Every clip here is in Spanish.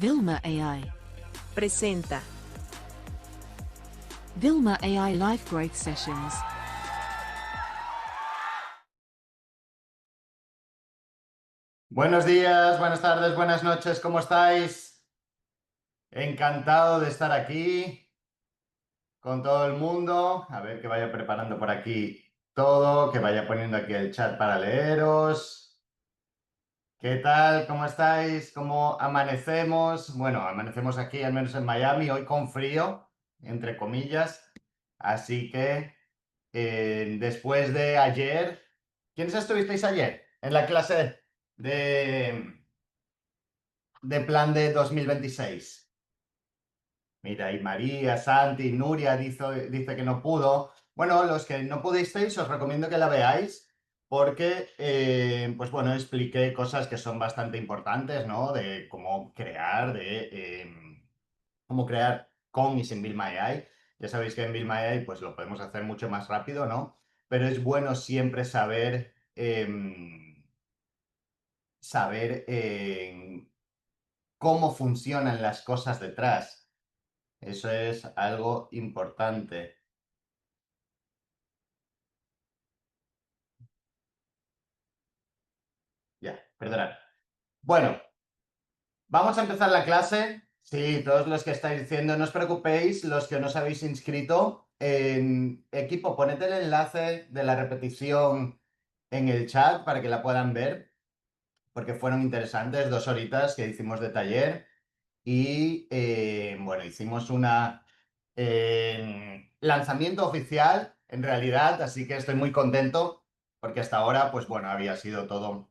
Vilma AI. Presenta Vilma AI Life Growth Sessions. Buenos días, buenas tardes, buenas noches, ¿cómo estáis? Encantado de estar aquí con todo el mundo. A ver que vaya preparando por aquí todo, que vaya poniendo aquí el chat para leeros. ¿Qué tal? ¿Cómo estáis? ¿Cómo amanecemos? Bueno, amanecemos aquí, al menos en Miami, hoy con frío, entre comillas. Así que después de ayer, ¿quiénes estuvisteis ayer en la clase de plan de 2026? Mira, y María, Santi, Nuria dice que no pudo. Bueno, los que no pudisteis, os recomiendo que la veáis porque, pues bueno, expliqué cosas que son bastante importantes, ¿no? De cómo crear con y sin Build My AI. Ya sabéis que en Build My AI, pues lo podemos hacer mucho más rápido, ¿no? Pero es bueno siempre saber cómo funcionan las cosas detrás. Eso es algo importante. Ya, perdonad. Bueno, vamos a empezar la clase. Sí, todos los que estáis diciendo, no os preocupéis, los que no os habéis inscrito, en equipo, poned el enlace de la repetición en el chat para que la puedan ver, porque fueron interesantes 2 horitas que hicimos de taller y, bueno, hicimos una lanzamiento oficial, en realidad, así que estoy muy contento porque hasta ahora, pues bueno, había sido todo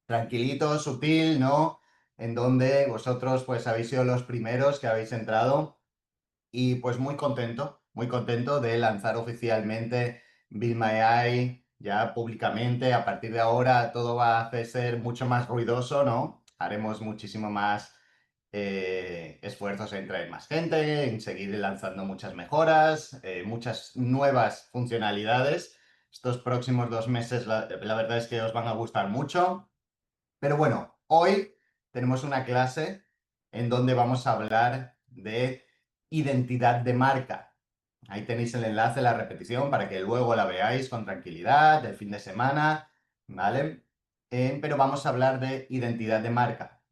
tranquilito, sutil, ¿no? En donde vosotros pues habéis sido los primeros que habéis entrado y pues muy contento de lanzar oficialmente Build My AI ya públicamente. A partir de ahora todo va a ser mucho más ruidoso, ¿no? Haremos muchísimo más esfuerzos en traer más gente, en seguir lanzando muchas mejoras, muchas nuevas funcionalidades. Estos próximos 2 meses la verdad es que os van a gustar mucho. Pero bueno, hoy tenemos una clase en donde vamos a hablar de identidad de marca. Ahí tenéis el enlace, la repetición, para que luego la veáis con tranquilidad, el fin de semana, ¿vale? Pero vamos a hablar de identidad de marca.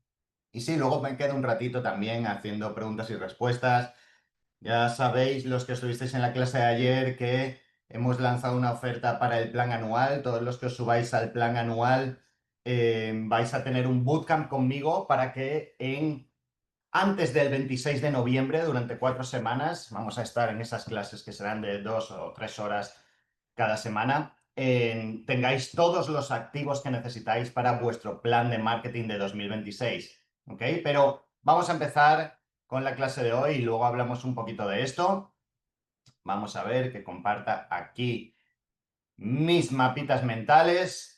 Y sí, luego me quedo un ratito también haciendo preguntas y respuestas. Ya sabéis, los que estuvisteis en la clase de ayer, que hemos lanzado una oferta para el plan anual. Todos los que os subáis al plan anual vais a tener un bootcamp conmigo para que antes del 26 de noviembre, durante 4 semanas, vamos a estar en esas clases que serán de 2 o 3 horas cada semana, tengáis todos los activos que necesitáis para vuestro plan de marketing de 2026. ¿Ok? Pero vamos a empezar con la clase de hoy y luego hablamos un poquito de esto. Vamos a ver que comparta aquí mis mapitas mentales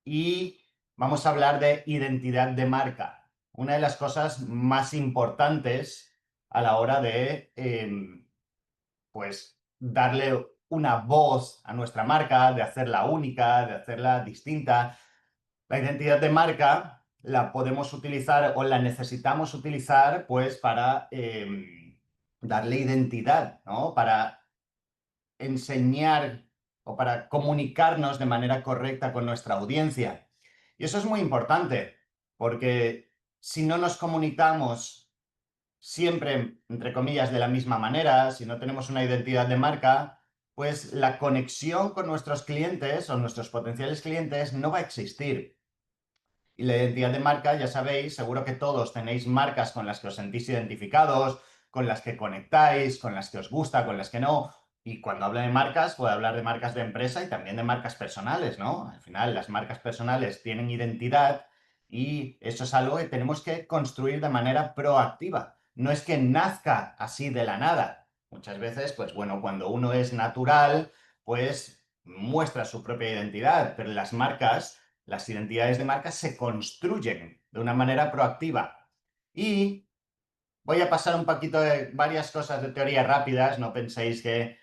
y vamos a hablar de identidad de marca. Una de las cosas más importantes a la hora de, pues, darle una voz a nuestra marca, de hacerla única, de hacerla distinta. La identidad de marca la podemos utilizar o la necesitamos utilizar pues para darle identidad, ¿no? Para enseñar o para comunicarnos de manera correcta con nuestra audiencia. Y eso es muy importante, porque si no nos comunicamos siempre, entre comillas, de la misma manera, si no tenemos una identidad de marca, pues la conexión con nuestros clientes o nuestros potenciales clientes no va a existir. Y la identidad de marca, ya sabéis, seguro que todos tenéis marcas con las que os sentís identificados, con las que conectáis, con las que os gusta, con las que no. Y cuando hablo de marcas, puedo hablar de marcas de empresa y también de marcas personales, ¿no? Al final, las marcas personales tienen identidad y eso es algo que tenemos que construir de manera proactiva. No es que nazca así de la nada. Muchas veces, pues bueno, cuando uno es natural, pues muestra su propia identidad, pero las identidades de marca se construyen de una manera proactiva. Y voy a pasar un poquito de varias cosas de teoría rápidas, no penséis que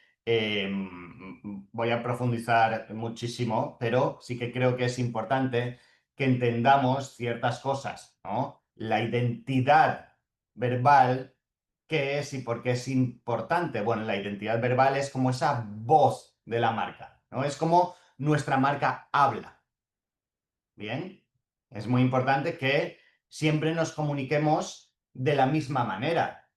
voy a profundizar muchísimo, pero sí que creo que es importante que entendamos ciertas cosas, ¿no? La identidad verbal, ¿qué es y por qué es importante? Bueno, la identidad verbal es como esa voz de la marca, ¿no? Es como nuestra marca habla, ¿bien? Es muy importante que siempre nos comuniquemos de la misma manera.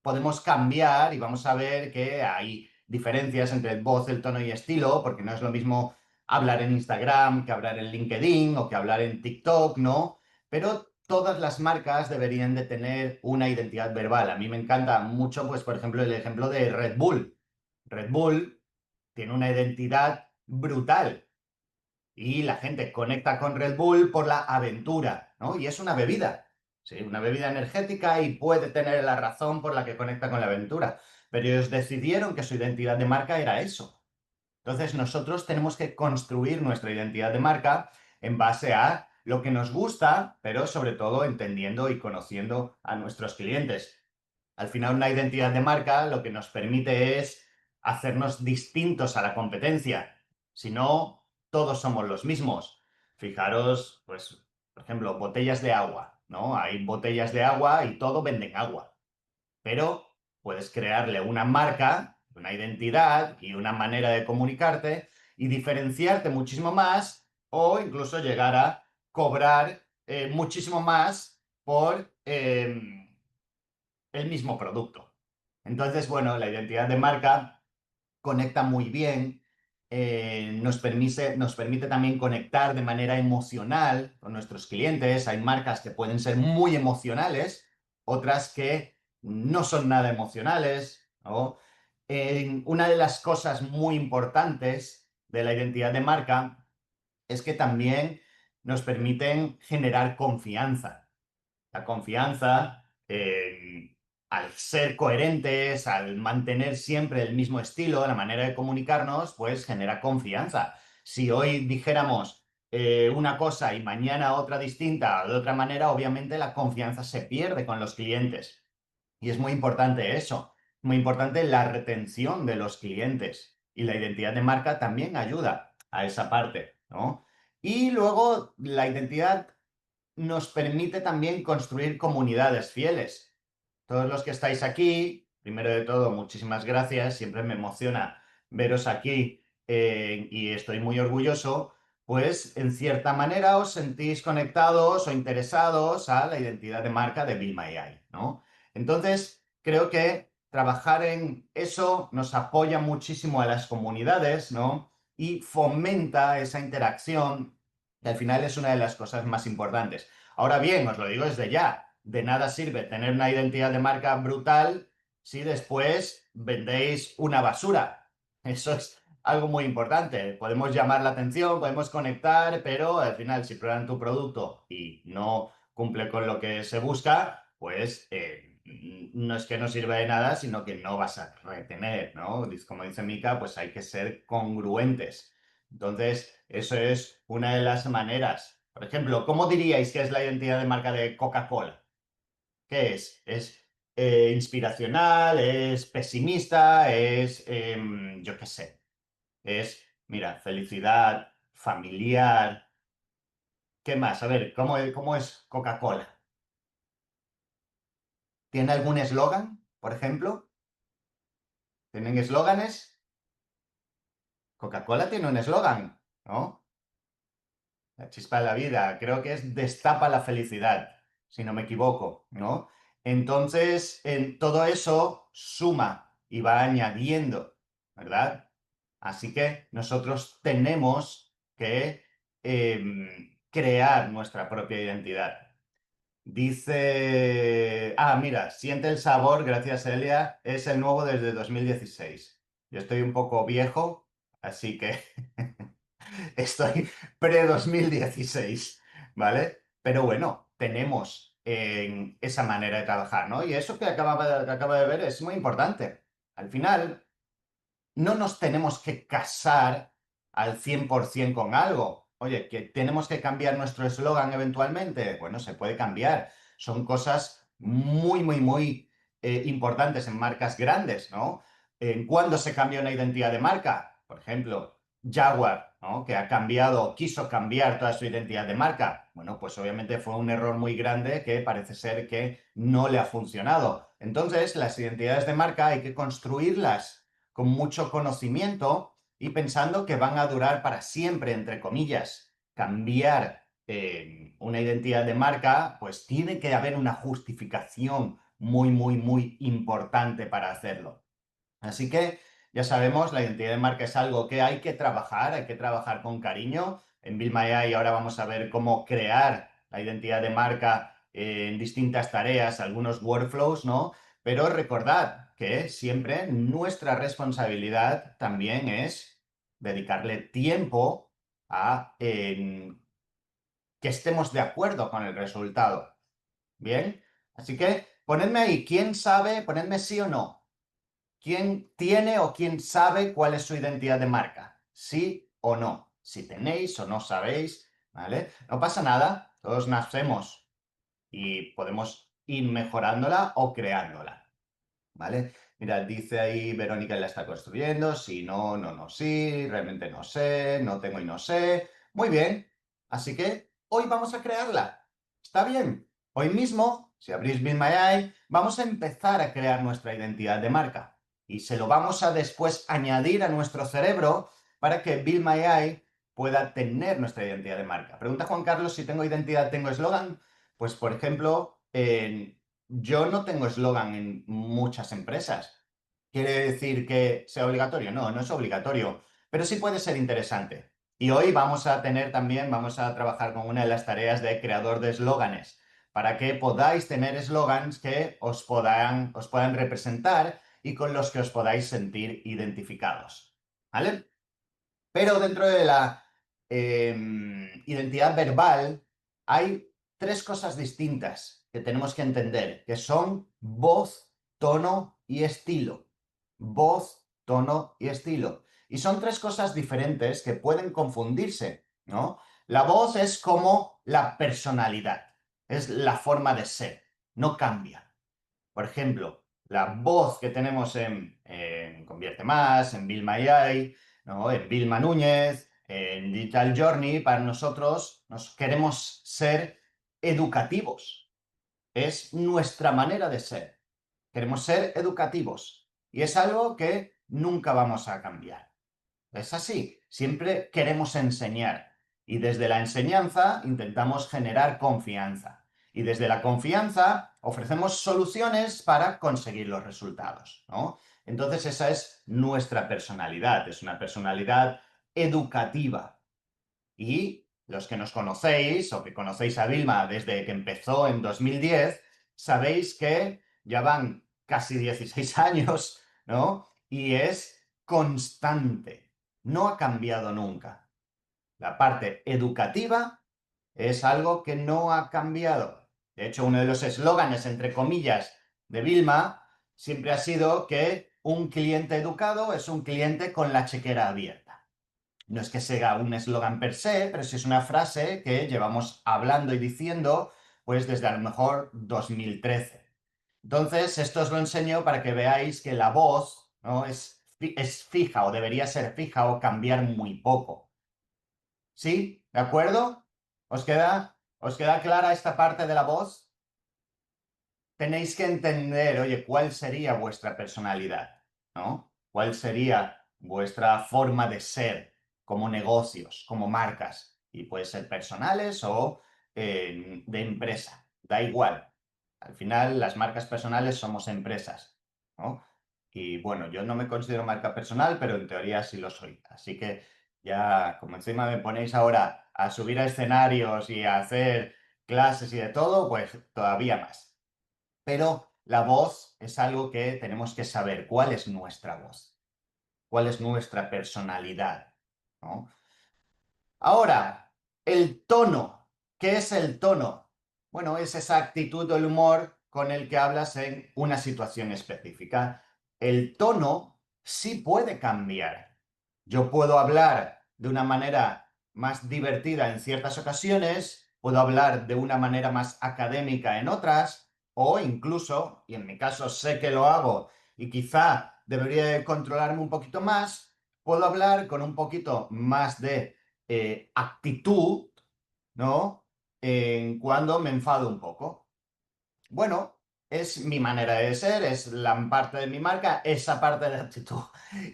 Podemos cambiar y vamos a ver que hay diferencias entre voz, el tono y estilo, porque no es lo mismo hablar en Instagram que hablar en LinkedIn o que hablar en TikTok, ¿no? Pero todas las marcas deberían de tener una identidad verbal. A mí me encanta mucho, pues, por ejemplo, el ejemplo de Red Bull. Red Bull tiene una identidad brutal y la gente conecta con Red Bull por la aventura, ¿no? Y es una bebida, sí, una bebida energética y puede tener la razón por la que conecta con la aventura. Pero ellos decidieron que su identidad de marca era eso. Entonces nosotros tenemos que construir nuestra identidad de marca en base a lo que nos gusta, pero sobre todo entendiendo y conociendo a nuestros clientes. Al final, una identidad de marca lo que nos permite es hacernos distintos a la competencia. Si no, todos somos los mismos. Fijaros, pues, por ejemplo, botellas de agua, ¿no? Hay botellas de agua y todo venden agua. Pero puedes crearle una marca, una identidad y una manera de comunicarte y diferenciarte muchísimo más o incluso llegar a cobrar muchísimo más por el mismo producto. Entonces, bueno, la identidad de marca conecta muy bien, nos permite también conectar de manera emocional con nuestros clientes. Hay marcas que pueden ser muy emocionales, otras que no son nada emocionales, ¿no? Una de las cosas muy importantes de la identidad de marca es que también nos permiten generar confianza. La confianza, al ser coherentes, al mantener siempre el mismo estilo, la manera de comunicarnos, pues genera confianza. Si hoy dijéramos una cosa y mañana otra distinta o de otra manera, obviamente la confianza se pierde con los clientes. Y es muy importante eso, muy importante la retención de los clientes. Y la identidad de marca también ayuda a esa parte, ¿no? Y luego la identidad nos permite también construir comunidades fieles. Todos los que estáis aquí, primero de todo, muchísimas gracias. Siempre me emociona veros aquí y estoy muy orgulloso. Pues en cierta manera os sentís conectados o interesados a la identidad de marca de Bill My Eye, ¿no? Entonces, creo que trabajar en eso nos apoya muchísimo a las comunidades, ¿no? Y fomenta esa interacción, que al final es una de las cosas más importantes. Ahora bien, os lo digo desde ya, de nada sirve tener una identidad de marca brutal si después vendéis una basura. Eso es algo muy importante. Podemos llamar la atención, podemos conectar, pero al final si prueban tu producto y no cumple con lo que se busca, pues no es que no sirva de nada, sino que no vas a retener, ¿no? Como dice Mika, pues hay que ser congruentes. Entonces, eso es una de las maneras. Por ejemplo, ¿cómo diríais que es la identidad de marca de Coca-Cola? ¿Qué es? ¿Es inspiracional? ¿Es pesimista? ¿Es, yo qué sé? Es, mira, felicidad, familiar. ¿Qué más? A ver, cómo es Coca-Cola? ¿Tiene algún eslogan, por ejemplo? ¿Tienen eslóganes? Coca-Cola tiene un eslogan, ¿no? La chispa de la vida, creo que es destapa la felicidad, si no me equivoco, ¿no? Entonces, en todo eso suma y va añadiendo, ¿verdad? Así que nosotros tenemos que crear nuestra propia identidad. Dice, mira, siente el sabor, gracias Elia, es el nuevo desde 2016. Yo estoy un poco viejo, así que estoy pre-2016, ¿vale? Pero bueno, tenemos esa manera de trabajar, ¿no? Y eso que acaba de ver es muy importante. Al final, no nos tenemos que casar al 100% con algo. Oye, que tenemos que cambiar nuestro eslogan eventualmente. Bueno, se puede cambiar. Son cosas muy, muy, muy importantes en marcas grandes, ¿no? ¿En cuándo se cambia una identidad de marca? Por ejemplo, Jaguar, ¿no? Que ha cambiado, quiso cambiar toda su identidad de marca. Bueno, pues obviamente fue un error muy grande que parece ser que no le ha funcionado. Entonces, las identidades de marca hay que construirlas con mucho conocimiento y pensando que van a durar para siempre, entre comillas. Cambiar una identidad de marca, pues tiene que haber una justificación muy, muy, muy importante para hacerlo. Así que ya sabemos, la identidad de marca es algo que hay que trabajar con cariño. En Build My AI ahora vamos a ver cómo crear la identidad de marca en distintas tareas, algunos workflows, ¿no? Pero recordad que siempre nuestra responsabilidad también es dedicarle tiempo a que estemos de acuerdo con el resultado. ¿Bien? Así que ponedme ahí, ¿quién sabe? Ponedme sí o no. ¿Quién tiene o quién sabe cuál es su identidad de marca? ¿Sí o no? Si tenéis o no sabéis, ¿vale? No pasa nada, todos nacemos y podemos ir mejorándola o creándola, ¿vale? Mira, dice ahí Verónica la está construyendo, sí, no, no, no, sí, realmente no sé, no tengo y no sé. Muy bien, así que hoy vamos a crearla. ¿Está bien? Hoy mismo, si abrís Build My Eye, vamos a empezar a crear nuestra identidad de marca y se lo vamos a después añadir a nuestro cerebro para que Build My Eye pueda tener nuestra identidad de marca. Pregunta Juan Carlos si tengo identidad, tengo eslogan. Pues, por ejemplo, yo no tengo eslogan en muchas empresas. ¿Quiere decir que sea obligatorio? No, no es obligatorio, pero sí puede ser interesante. Y hoy vamos a tener también, vamos a trabajar con una de las tareas de creador de eslóganes, para que podáis tener eslogans que os puedan representar y con los que os podáis sentir identificados. ¿Vale? Pero dentro de la identidad verbal hay tres cosas distintas que tenemos que entender, que son voz, tono y estilo. Voz, tono y estilo. Y son tres cosas diferentes que pueden confundirse, ¿no? La voz es como la personalidad, es la forma de ser, no cambia. Por ejemplo, la voz que tenemos en Convierte Más, en Bill My AI, ¿no? En Vilma Núñez, en Digital Journey, para nosotros nos queremos ser educativos. Es nuestra manera de ser. Queremos ser educativos. Y es algo que nunca vamos a cambiar. Es así, siempre queremos enseñar y desde la enseñanza intentamos generar confianza y desde la confianza ofrecemos soluciones para conseguir los resultados, ¿no? Entonces esa es nuestra personalidad, es una personalidad educativa y los que nos conocéis o que conocéis a Vilma desde que empezó en 2010, sabéis que ya van casi 16 años, ¿no? Y es constante, no ha cambiado nunca. La parte educativa es algo que no ha cambiado. De hecho, uno de los eslóganes, entre comillas, de Vilma siempre ha sido que un cliente educado es un cliente con la chequera abierta. No es que sea un eslogan per se, pero sí es una frase que llevamos hablando y diciendo pues desde a lo mejor 2013. Entonces, esto os lo enseño para que veáis que la voz, ¿no? es fija o debería ser fija o cambiar muy poco. ¿Sí? ¿De acuerdo? Os queda clara esta parte de la voz? Tenéis que entender, oye, cuál sería vuestra personalidad, ¿no? ¿Cuál sería vuestra forma de ser como negocios, como marcas? Y puede ser personales o de empresa, da igual. Al final, las marcas personales somos empresas, ¿no? Y bueno, yo no me considero marca personal, pero en teoría sí lo soy. Así que ya, como encima me ponéis ahora a subir a escenarios y a hacer clases y de todo, pues todavía más. Pero la voz es algo que tenemos que saber cuál es nuestra voz, cuál es nuestra personalidad, ¿no? Ahora, el tono. ¿Qué es el tono? Bueno, es esa actitud o el humor con el que hablas en una situación específica. El tono sí puede cambiar. Yo puedo hablar de una manera más divertida en ciertas ocasiones, puedo hablar de una manera más académica en otras, o incluso, y en mi caso sé que lo hago y quizá debería controlarme un poquito más, puedo hablar con un poquito más de actitud, ¿no? En cuando me enfado un poco. Bueno, es mi manera de ser, es la parte de mi marca, esa parte de actitud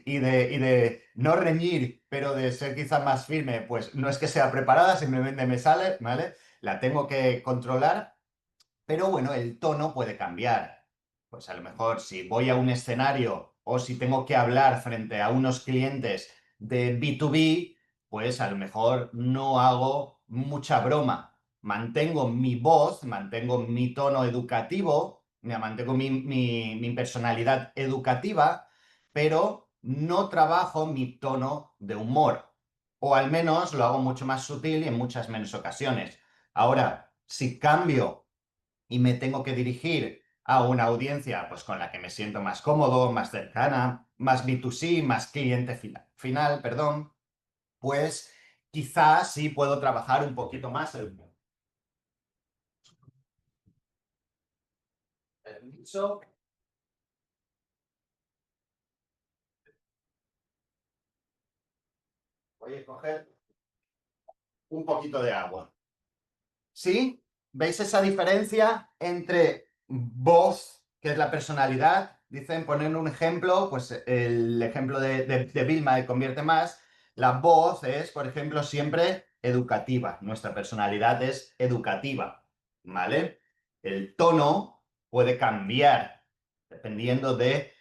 y de no reñir, pero de ser quizá más firme, pues no es que sea preparada, simplemente me sale, ¿vale? La tengo que controlar, pero bueno, el tono puede cambiar. Pues a lo mejor si voy a un escenario o si tengo que hablar frente a unos clientes de B2B, pues a lo mejor no hago mucha broma. Mantengo mi voz, mantengo mi tono educativo, mantengo mi personalidad educativa, pero no trabajo mi tono de humor. O al menos lo hago mucho más sutil y en muchas menos ocasiones. Ahora, si cambio y me tengo que dirigir a una audiencia pues, con la que me siento más cómodo, más cercana, más B2C, más cliente final, perdón, pues quizás sí puedo trabajar un poquito más el permiso. Voy a coger un poquito de agua. ¿Sí? ¿Veis esa diferencia entre voz, que es la personalidad? Dicen, poner un ejemplo, pues el ejemplo de Vilma de Convierte Más, la voz es, por ejemplo, siempre educativa. Nuestra personalidad es educativa, ¿vale? El tono puede cambiar dependiendo de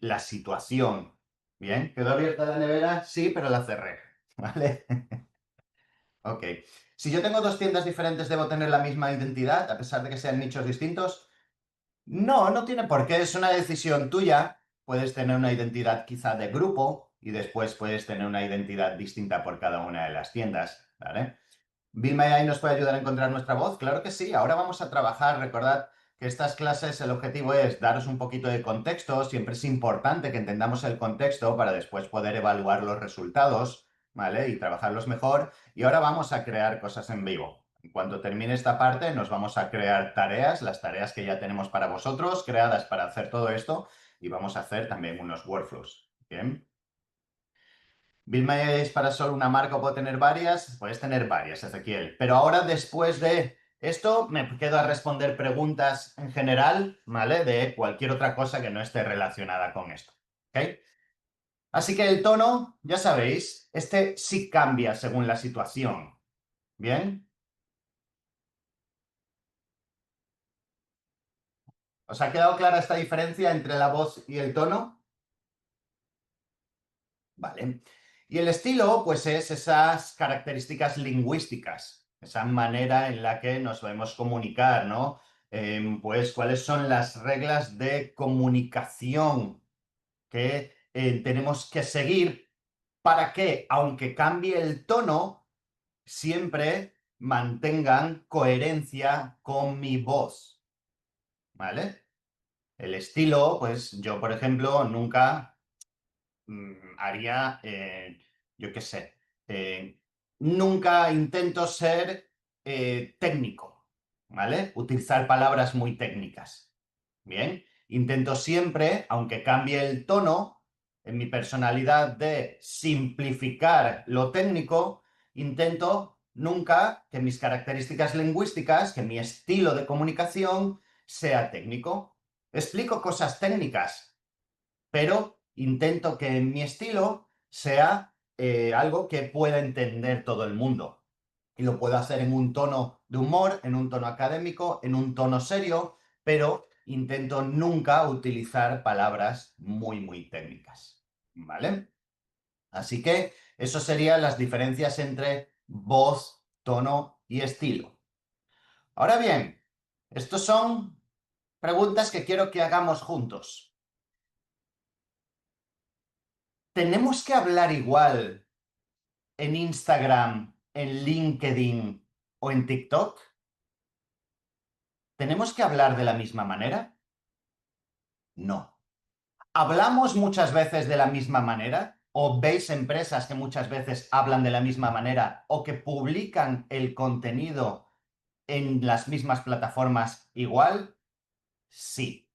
la situación. ¿Bien? ¿Quedó abierta la nevera? Sí, pero la cerré, ¿vale? Ok. Si yo tengo dos tiendas diferentes, ¿debo tener la misma identidad, a pesar de que sean nichos distintos? No, no tiene por qué. Es una decisión tuya. Puedes tener una identidad quizá de grupo y después puedes tener una identidad distinta por cada una de las tiendas, ¿vale? Vilma AI nos puede ayudar a encontrar nuestra voz. Claro que sí. Ahora vamos a trabajar. Recordad que estas clases, el objetivo es daros un poquito de contexto. Siempre es importante que entendamos el contexto para después poder evaluar los resultados, ¿vale? Y trabajarlos mejor. Y ahora vamos a crear cosas en vivo. En cuanto termine esta parte, nos vamos a crear tareas, las tareas que ya tenemos para vosotros, creadas para hacer todo esto. Y vamos a hacer también unos workflows. ¿Bien? Vilma es para solo una marca o puedo tener varias. Puedes tener varias, Ezequiel. Pero ahora, después de esto, me quedo a responder preguntas en general, ¿vale? De cualquier otra cosa que no esté relacionada con esto. ¿Ok? Así que el tono, ya sabéis, este sí cambia según la situación. ¿Bien? ¿Os ha quedado clara esta diferencia entre la voz y el tono? Vale. Y el estilo, pues es esas características lingüísticas, esa manera en la que nos podemos comunicar, ¿no? Pues cuáles son las reglas de comunicación que tenemos que seguir para que, aunque cambie el tono, siempre mantengan coherencia con mi voz, ¿vale? El estilo, pues yo, por ejemplo, nunca haría, yo qué sé, nunca intento ser técnico, ¿vale? Utilizar palabras muy técnicas. Bien, intento siempre, aunque cambie el tono, en mi personalidad de simplificar lo técnico, intento nunca que mis características lingüísticas, que mi estilo de comunicación sea técnico. Explico cosas técnicas, pero intento que mi estilo sea algo que pueda entender todo el mundo. Y lo puedo hacer en un tono de humor, en un tono académico, en un tono serio, pero intento nunca utilizar palabras muy, muy técnicas. ¿Vale? Así que eso serían las diferencias entre voz, tono y estilo. Ahora bien, estas son preguntas que quiero que hagamos juntos. ¿Tenemos que hablar igual en Instagram, en LinkedIn o en TikTok? ¿Tenemos que hablar de la misma manera? No. ¿Hablamos muchas veces de la misma manera? ¿O veis empresas que muchas veces hablan de la misma manera o que publican el contenido en las mismas plataformas igual? Sí.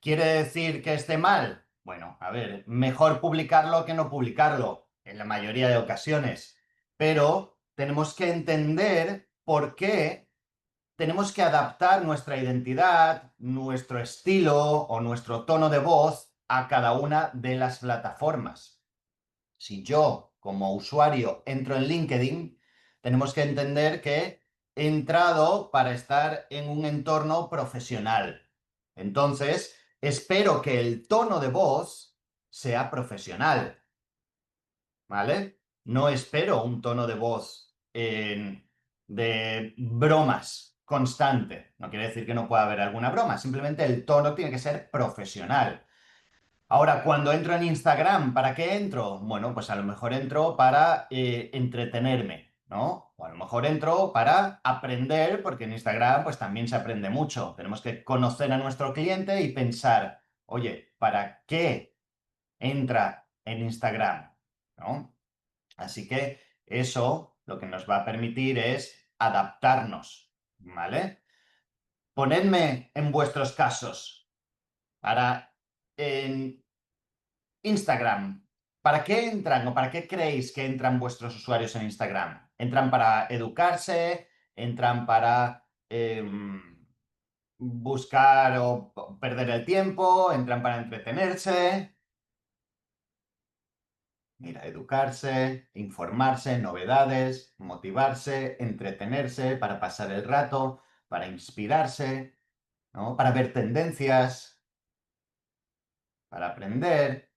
¿Quiere decir que esté mal? Bueno, a ver, mejor publicarlo que no publicarlo, en la mayoría de ocasiones, pero tenemos que entender por qué tenemos que adaptar nuestra identidad, nuestro estilo o nuestro tono de voz a cada una de las plataformas. Si yo, como usuario, entro en LinkedIn, tenemos que entender que he entrado para estar en un entorno profesional. Entonces, espero que el tono de voz sea profesional, ¿vale? No espero un tono de voz de bromas constante. No quiere decir que no pueda haber alguna broma, simplemente el tono tiene que ser profesional. Ahora, cuando entro en Instagram, ¿para qué entro? Bueno, pues a lo mejor entro para entretenerme, ¿no? O a lo mejor entro para aprender, porque en Instagram pues también se aprende mucho. Tenemos que conocer a nuestro cliente y pensar, oye, ¿para qué entra en Instagram? ¿No? Así que eso lo que nos va a permitir es adaptarnos, ¿vale? Ponedme en vuestros casos para en Instagram. ¿Para qué entran o para qué creéis que entran vuestros usuarios en Instagram? ¿Entran para educarse? ¿Entran para buscar o perder el tiempo? ¿Entran para entretenerse? Mira, educarse, informarse, novedades, motivarse, entretenerse, para pasar el rato, para inspirarse, ¿no? Para ver tendencias, para aprender,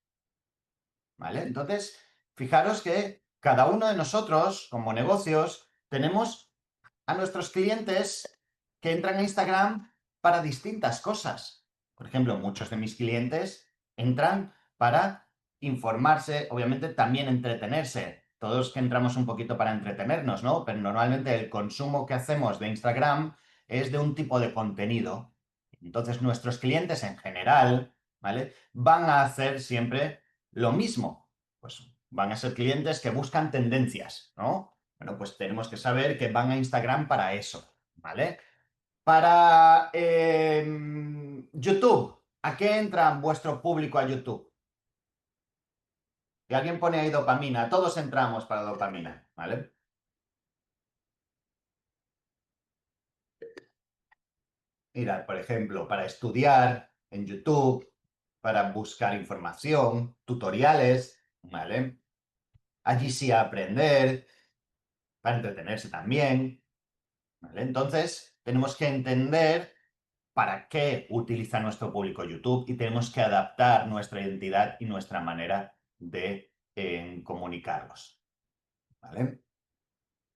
¿vale? Entonces, fijaros que cada uno de nosotros, como negocios, tenemos a nuestros clientes que entran a Instagram para distintas cosas. Por ejemplo, muchos de mis clientes entran para informarse, obviamente también entretenerse. Todos que entramos un poquito para entretenernos, ¿no? Pero normalmente el consumo que hacemos de Instagram es de un tipo de contenido. Entonces, nuestros clientes en general, ¿vale? Van a hacer siempre lo mismo. Pues van a ser clientes que buscan tendencias, ¿no? Bueno, pues tenemos que saber que van a Instagram para eso, ¿vale? Para YouTube, ¿a qué entra vuestro público a YouTube? Y alguien pone ahí dopamina, todos entramos para dopamina, ¿vale? Mira, por ejemplo, para estudiar en YouTube, para buscar información, tutoriales, ¿vale? Allí sí a aprender, para entretenerse también, ¿vale? Entonces, tenemos que entender para qué utiliza nuestro público YouTube y tenemos que adaptar nuestra identidad y nuestra manera de comunicarlos, ¿vale?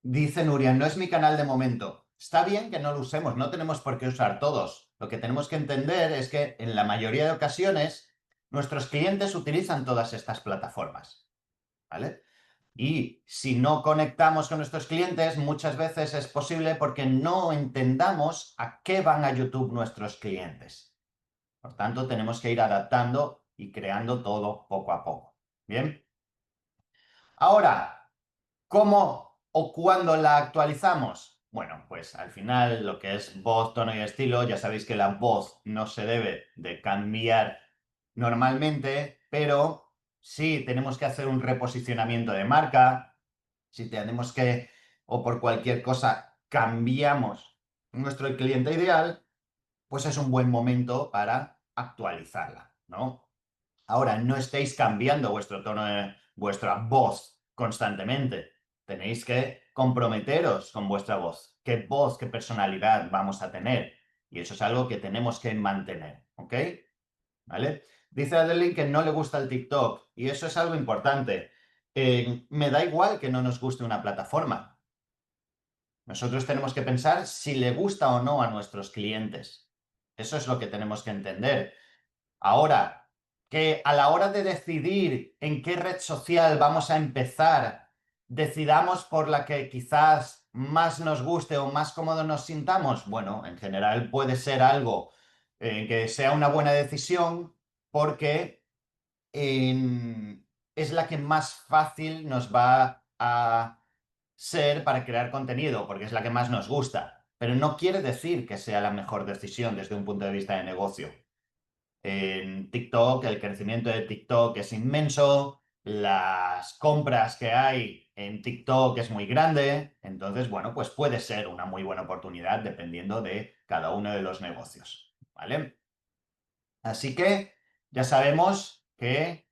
Dice Nuria, no es mi canal de momento. Está bien que no lo usemos, no tenemos por qué usar todos. Lo que tenemos que entender es que en la mayoría de ocasiones nuestros clientes utilizan todas estas plataformas, ¿vale? Y si no conectamos con nuestros clientes, muchas veces es posible porque no entendamos a qué van a YouTube nuestros clientes. Por tanto, tenemos que ir adaptando y creando todo poco a poco. Bien. Ahora, ¿cómo o cuándo la actualizamos? Bueno, pues al final lo que es voz, tono y estilo, ya sabéis que la voz no se debe de cambiar normalmente, pero sí tenemos que hacer un reposicionamiento de marca, si tenemos que, o por cualquier cosa, cambiamos nuestro cliente ideal, pues es un buen momento para actualizarla, ¿no? Ahora, no estéis cambiando vuestro tono de vuestra voz constantemente. Tenéis que comprometeros con vuestra voz, qué personalidad vamos a tener. Y eso es algo que tenemos que mantener, ¿ok? ¿Vale? Dice Adeline que no le gusta el TikTok y eso es algo importante. Me da igual que no nos guste una plataforma. Nosotros tenemos que pensar si le gusta o no a nuestros clientes. Eso es lo que tenemos que entender. Ahora, que a la hora de decidir en qué red social vamos a empezar, decidamos por la que quizás más nos guste o más cómodo nos sintamos. Bueno, en general puede ser algo que sea una buena decisión porque es la que más fácil nos va a ser para crear contenido, porque es la que más nos gusta. Pero no quiere decir que sea la mejor decisión desde un punto de vista de negocio. en TikTok, el crecimiento de TikTok es inmenso, las compras que hay en TikTok es muy grande, entonces, bueno, pues puede ser una muy buena oportunidad dependiendo de cada uno de los negocios, ¿vale? Así que ya sabemos que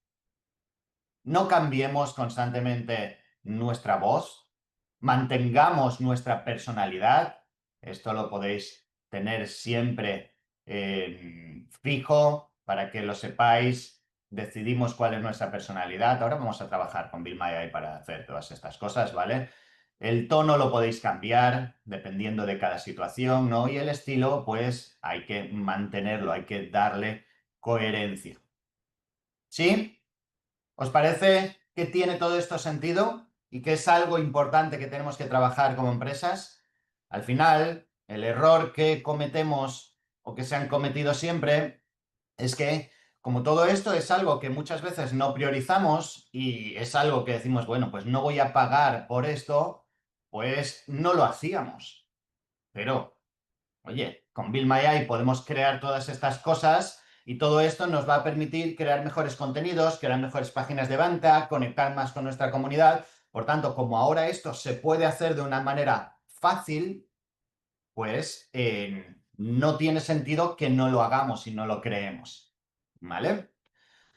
no cambiemos constantemente nuestra voz, mantengamos nuestra personalidad. Esto lo podéis tener siempre fijo para que lo sepáis. Decidimos cuál es nuestra personalidad. Ahora vamos a trabajar con Bill Maya para hacer todas estas cosas, ¿vale? El tono lo podéis cambiar dependiendo de cada situación, ¿no? Y el estilo, pues hay que mantenerlo, hay que darle coherencia. ¿Sí? ¿Os parece que tiene todo esto sentido y que es algo importante que tenemos que trabajar como empresas? Al final, el error que cometemos o que se han cometido siempre es que, como todo esto es algo que muchas veces no priorizamos y es algo que decimos, bueno, pues no voy a pagar por esto, pues no lo hacíamos. Pero oye, con Build My AI podemos crear todas estas cosas y todo esto nos va a permitir crear mejores contenidos, crear mejores páginas de venta, conectar más con nuestra comunidad. Por tanto, como ahora esto se puede hacer de una manera fácil, pues no tiene sentido que no lo hagamos y no lo creemos. ¿Vale?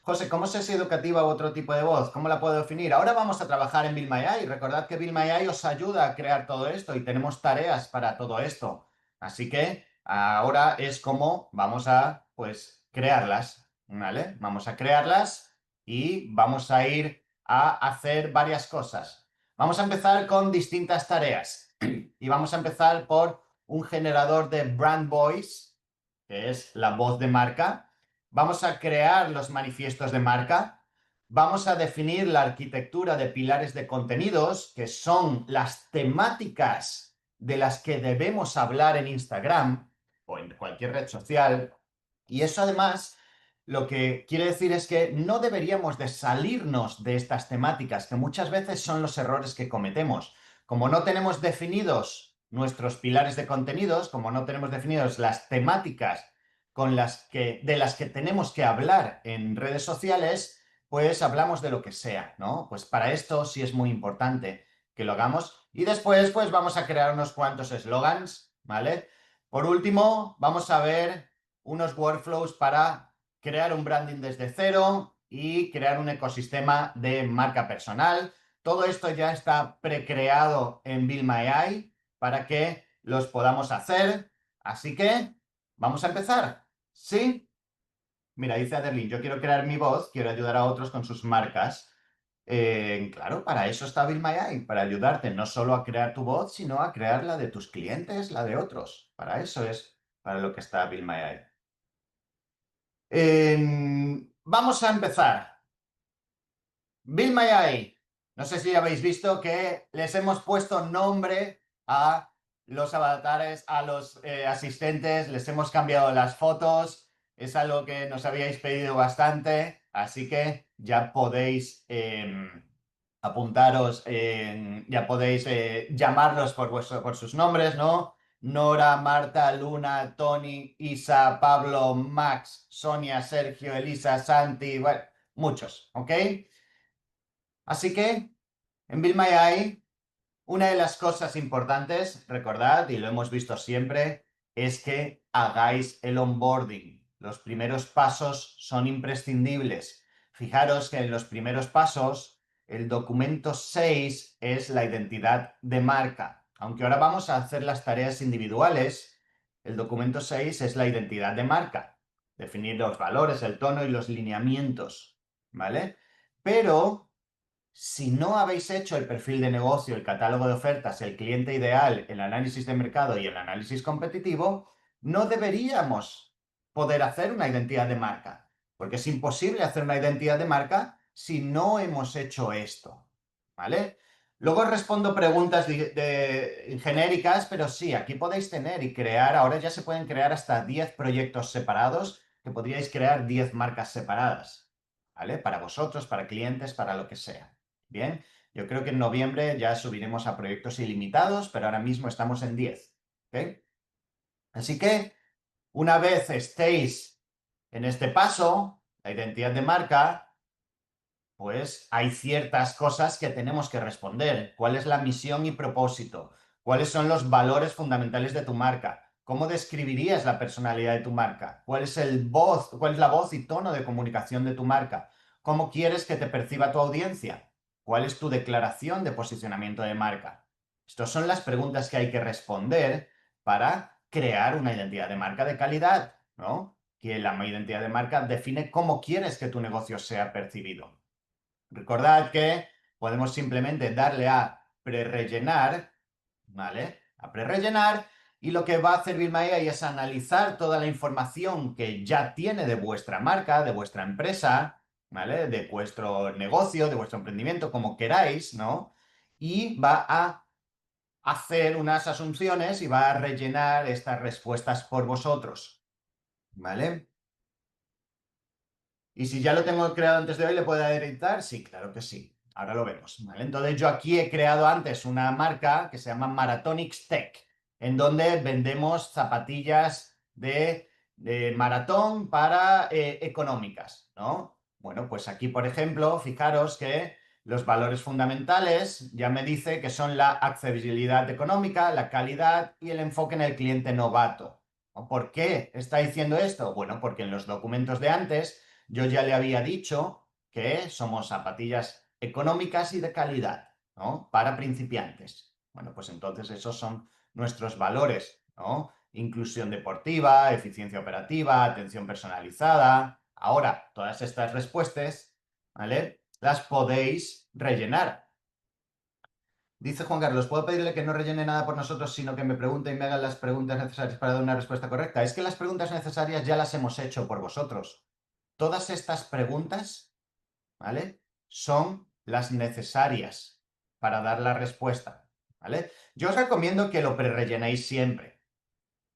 José, ¿cómo sé si educativa u otro tipo de voz? ¿Cómo la puedo definir? Ahora vamos a trabajar en Build My AI. Recordad que Build My AI os ayuda a crear todo esto y tenemos tareas para todo esto. Así que ahora es como vamos a, pues, crearlas, ¿vale? Vamos a crearlas y vamos a ir a hacer varias cosas. Vamos a empezar con distintas tareas y vamos a empezar por un generador de brand voice, que es la voz de marca. Vamos a crear los manifiestos de marca. Vamos a definir la arquitectura de pilares de contenidos, que son las temáticas de las que debemos hablar en Instagram o en cualquier red social. Y eso además lo que quiere decir es que no deberíamos de salirnos de estas temáticas, que muchas veces son los errores que cometemos. Como no tenemos definidos nuestros pilares de contenidos, como no tenemos definidos las temáticas de las que tenemos que hablar en redes sociales, pues hablamos de lo que sea, ¿no? Pues para esto sí es muy importante que lo hagamos. Y después, pues vamos a crear unos cuantos eslogans, ¿vale? Por último, vamos a ver unos workflows para crear un branding desde cero y crear un ecosistema de marca personal. Todo esto ya está precreado en Build My AI para que los podamos hacer. Así que vamos a empezar. ¿Sí? Mira, dice Aderlin, yo quiero crear mi voz, quiero ayudar a otros con sus marcas. Claro, para eso está Build My AI, para ayudarte no solo a crear tu voz, sino a crear la de tus clientes, la de otros. Para eso es para lo que está Build My AI. Vamos a empezar. Build My AI. No sé si habéis visto que les hemos puesto nombre a los avatares, a los asistentes, les hemos cambiado las fotos. Es algo que nos habíais pedido bastante, así que ya podéis apuntaros, ya podéis llamarlos por sus nombres, ¿no? Nora, Marta, Luna, Tony, Isa, Pablo, Max, Sonia, Sergio, Elisa, Santi, bueno, muchos, ¿ok? Así que en Build My AI, una de las cosas importantes, recordad, y lo hemos visto siempre, es que hagáis el onboarding. Los primeros pasos son imprescindibles. Fijaros que en los primeros pasos, el documento 6 es la identidad de marca. Aunque ahora vamos a hacer las tareas individuales, el documento 6 es la identidad de marca. Definir los valores, el tono y los lineamientos, ¿vale? Pero si no habéis hecho el perfil de negocio, el catálogo de ofertas, el cliente ideal, el análisis de mercado y el análisis competitivo, no deberíamos poder hacer una identidad de marca, porque es imposible hacer una identidad de marca si no hemos hecho esto, ¿vale? Luego os respondo preguntas genéricas, pero sí, aquí podéis tener y crear, ahora ya se pueden crear hasta 10 proyectos separados, que podríais crear 10 marcas separadas, ¿vale? Para vosotros, para clientes, para lo que sea. Bien, yo creo que en noviembre ya subiremos a proyectos ilimitados, pero ahora mismo estamos en 10. ¿Ok? Así que una vez estéis En este paso, la identidad de marca, pues hay ciertas cosas que tenemos que responder. ¿Cuál es la misión y propósito? ¿Cuáles son los valores fundamentales de tu marca? ¿Cómo describirías la personalidad de tu marca? ¿Cuál es cuál es la voz y tono de comunicación de tu marca? ¿Cómo quieres que te perciba tu audiencia? ¿Cuál es tu declaración de posicionamiento de marca? Estas son las preguntas que hay que responder para crear una identidad de marca de calidad, ¿no? Que la identidad de marca define cómo quieres que tu negocio sea percibido. Recordad que podemos simplemente darle a prerellenar, ¿vale? A prerellenar, y lo que va a hacer Bill AI es analizar toda la información que ya tiene de vuestra marca, de vuestra empresa, ¿vale? De vuestro negocio, de vuestro emprendimiento, como queráis, ¿no? Y va a hacer unas asunciones y va a rellenar estas respuestas por vosotros, ¿vale? Y si ya lo tengo creado antes de hoy, ¿le puedo editar? Sí, claro que sí. Ahora lo vemos, ¿vale? Entonces yo aquí he creado antes una marca que se llama Marathonix Tech, en donde vendemos zapatillas de maratón para económicas, ¿no? Bueno, pues aquí, por ejemplo, fijaros que los valores fundamentales ya me dice que son la accesibilidad económica, la calidad y el enfoque en el cliente novato. ¿Por qué está diciendo esto? Bueno, porque en los documentos de antes yo ya le había dicho que somos zapatillas económicas y de calidad, ¿no? Para principiantes. Bueno, pues entonces esos son nuestros valores, ¿no? Inclusión deportiva, eficiencia operativa, atención personalizada. Ahora, todas estas respuestas, ¿vale? Las podéis rellenar. Dice Juan Carlos, ¿puedo pedirle que no rellene nada por nosotros, sino que me pregunte y me haga las preguntas necesarias para dar una respuesta correcta? Es que las preguntas necesarias ya las hemos hecho por vosotros. Todas estas preguntas, ¿vale? Son las necesarias para dar la respuesta, ¿vale? Yo os recomiendo que lo prerellenéis siempre.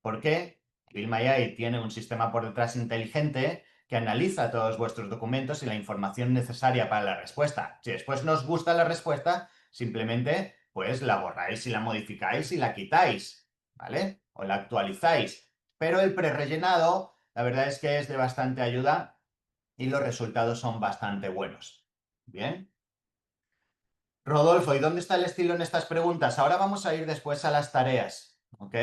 ¿Por qué? Bill AI tiene un sistema por detrás inteligente que analiza todos vuestros documentos y la información necesaria para la respuesta. Si después no os gusta la respuesta, simplemente pues la borráis y la modificáis y la quitáis, ¿vale? O la actualizáis. Pero el prerellenado, la verdad es que es de bastante ayuda y los resultados son bastante buenos. Bien. Rodolfo, ¿y dónde está el estilo en estas preguntas? Ahora vamos a ir después a las tareas, ¿ok?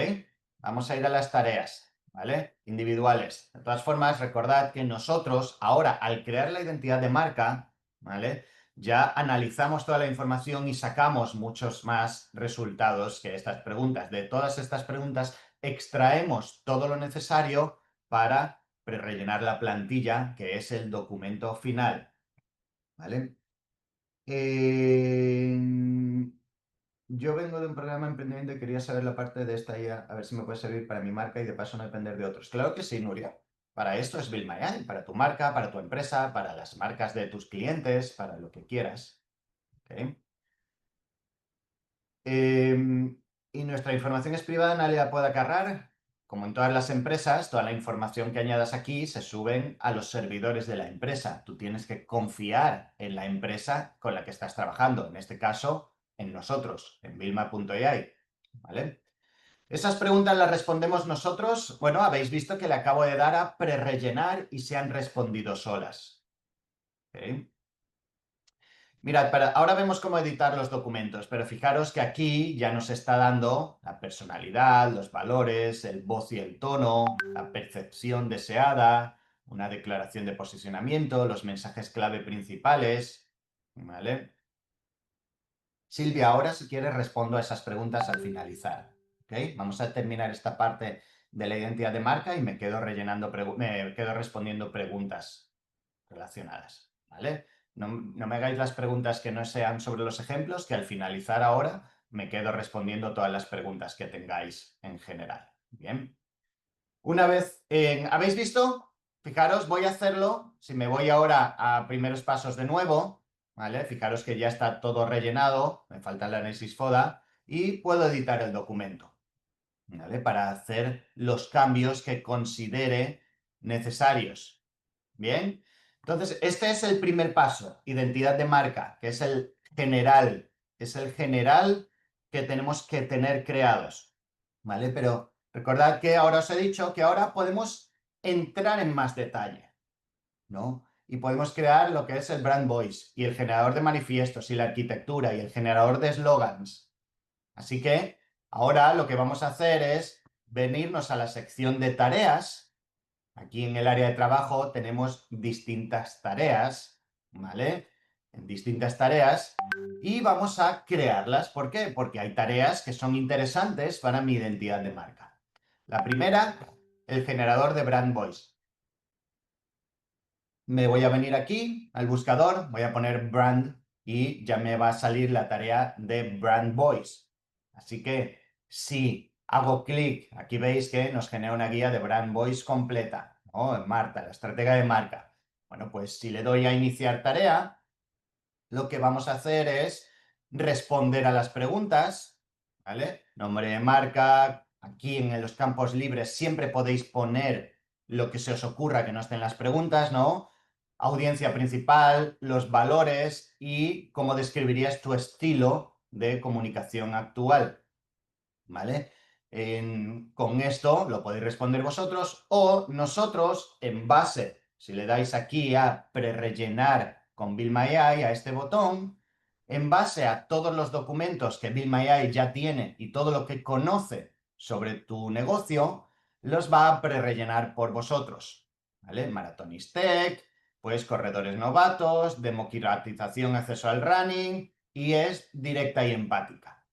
Vamos a ir a las tareas, ¿vale? Individuales. De todas formas, recordad que nosotros ahora, al crear la identidad de marca, ¿vale? Ya analizamos toda la información y sacamos muchos más resultados que estas preguntas. De todas estas preguntas extraemos todo lo necesario para prerellenar la plantilla, que es el documento final, ¿vale? Eh, yo vengo de un programa de emprendimiento y quería saber la parte de esta IA, a ver si me puede servir para mi marca y de paso no depender de otros. Claro que sí, Nuria. Para esto es Build My AI, para tu marca, para tu empresa, para las marcas de tus clientes, para lo que quieras. ¿Ok? Y nuestra información es privada, nadie la puede agarrar. Como en todas las empresas, toda la información que añadas aquí se suben a los servidores de la empresa. Tú tienes que confiar en la empresa con la que estás trabajando, en este caso, en nosotros, en Vilma.ai. ¿Vale? Esas preguntas las respondemos nosotros. Bueno, habéis visto que le acabo de dar a prerellenar y se han respondido solas. ¿Ok? Mirad, ahora vemos cómo editar los documentos, pero fijaros que aquí ya nos está dando la personalidad, los valores, el voz y el tono, la percepción deseada, una declaración de posicionamiento, los mensajes clave principales, ¿vale? Silvia, ahora si quieres respondo a esas preguntas al finalizar, ¿ok? Vamos a terminar esta parte de la identidad de marca y me quedo me quedo respondiendo preguntas relacionadas, ¿vale? No me hagáis las preguntas que no sean sobre los ejemplos, que al finalizar ahora me quedo respondiendo todas las preguntas que tengáis en general. Bien. Una vez, ¿habéis visto? Fijaros, voy a hacerlo. Si me voy ahora a primeros pasos de nuevo, ¿vale? Fijaros que ya está todo rellenado, me falta el análisis FODA y puedo editar el documento, ¿vale? Para hacer los cambios que considere necesarios. Bien, entonces este es el primer paso, identidad de marca, que es el general que tenemos que tener creados, ¿vale? Pero recordad que ahora os he dicho que ahora podemos entrar en más detalle, ¿no? Y podemos crear lo que es el brand voice y el generador de manifiestos y la arquitectura y el generador de eslogans. Así que ahora lo que vamos a hacer es venirnos a la sección de tareas. Aquí en el área de trabajo tenemos distintas tareas, ¿vale? En distintas tareas y vamos a crearlas. ¿Por qué? Porque hay tareas que son interesantes para mi identidad de marca. La primera, el generador de brand voice. Me voy a venir aquí al buscador, voy a poner brand y ya me va a salir la tarea de brand voice. Así que si hago clic, aquí veis que nos genera una guía de brand voice completa, ¿no? En Marta, la estratega de marca. Bueno, pues si le doy a iniciar tarea, lo que vamos a hacer es responder a las preguntas, ¿vale? Nombre de marca, aquí en los campos libres siempre podéis poner lo que se os ocurra que no esté en las preguntas, ¿no? Audiencia principal, los valores y cómo describirías tu estilo de comunicación actual, ¿vale? Con esto lo podéis responder vosotros o nosotros, en base, si le dais aquí a prerellenar con Build My AI, a este botón, en base a todos los documentos que Build My AI ya tiene y todo lo que conoce sobre tu negocio, los va a prerellenar por vosotros, ¿vale? Maratonis Tech, pues corredores novatos, democratización, acceso al running y es directa y empática,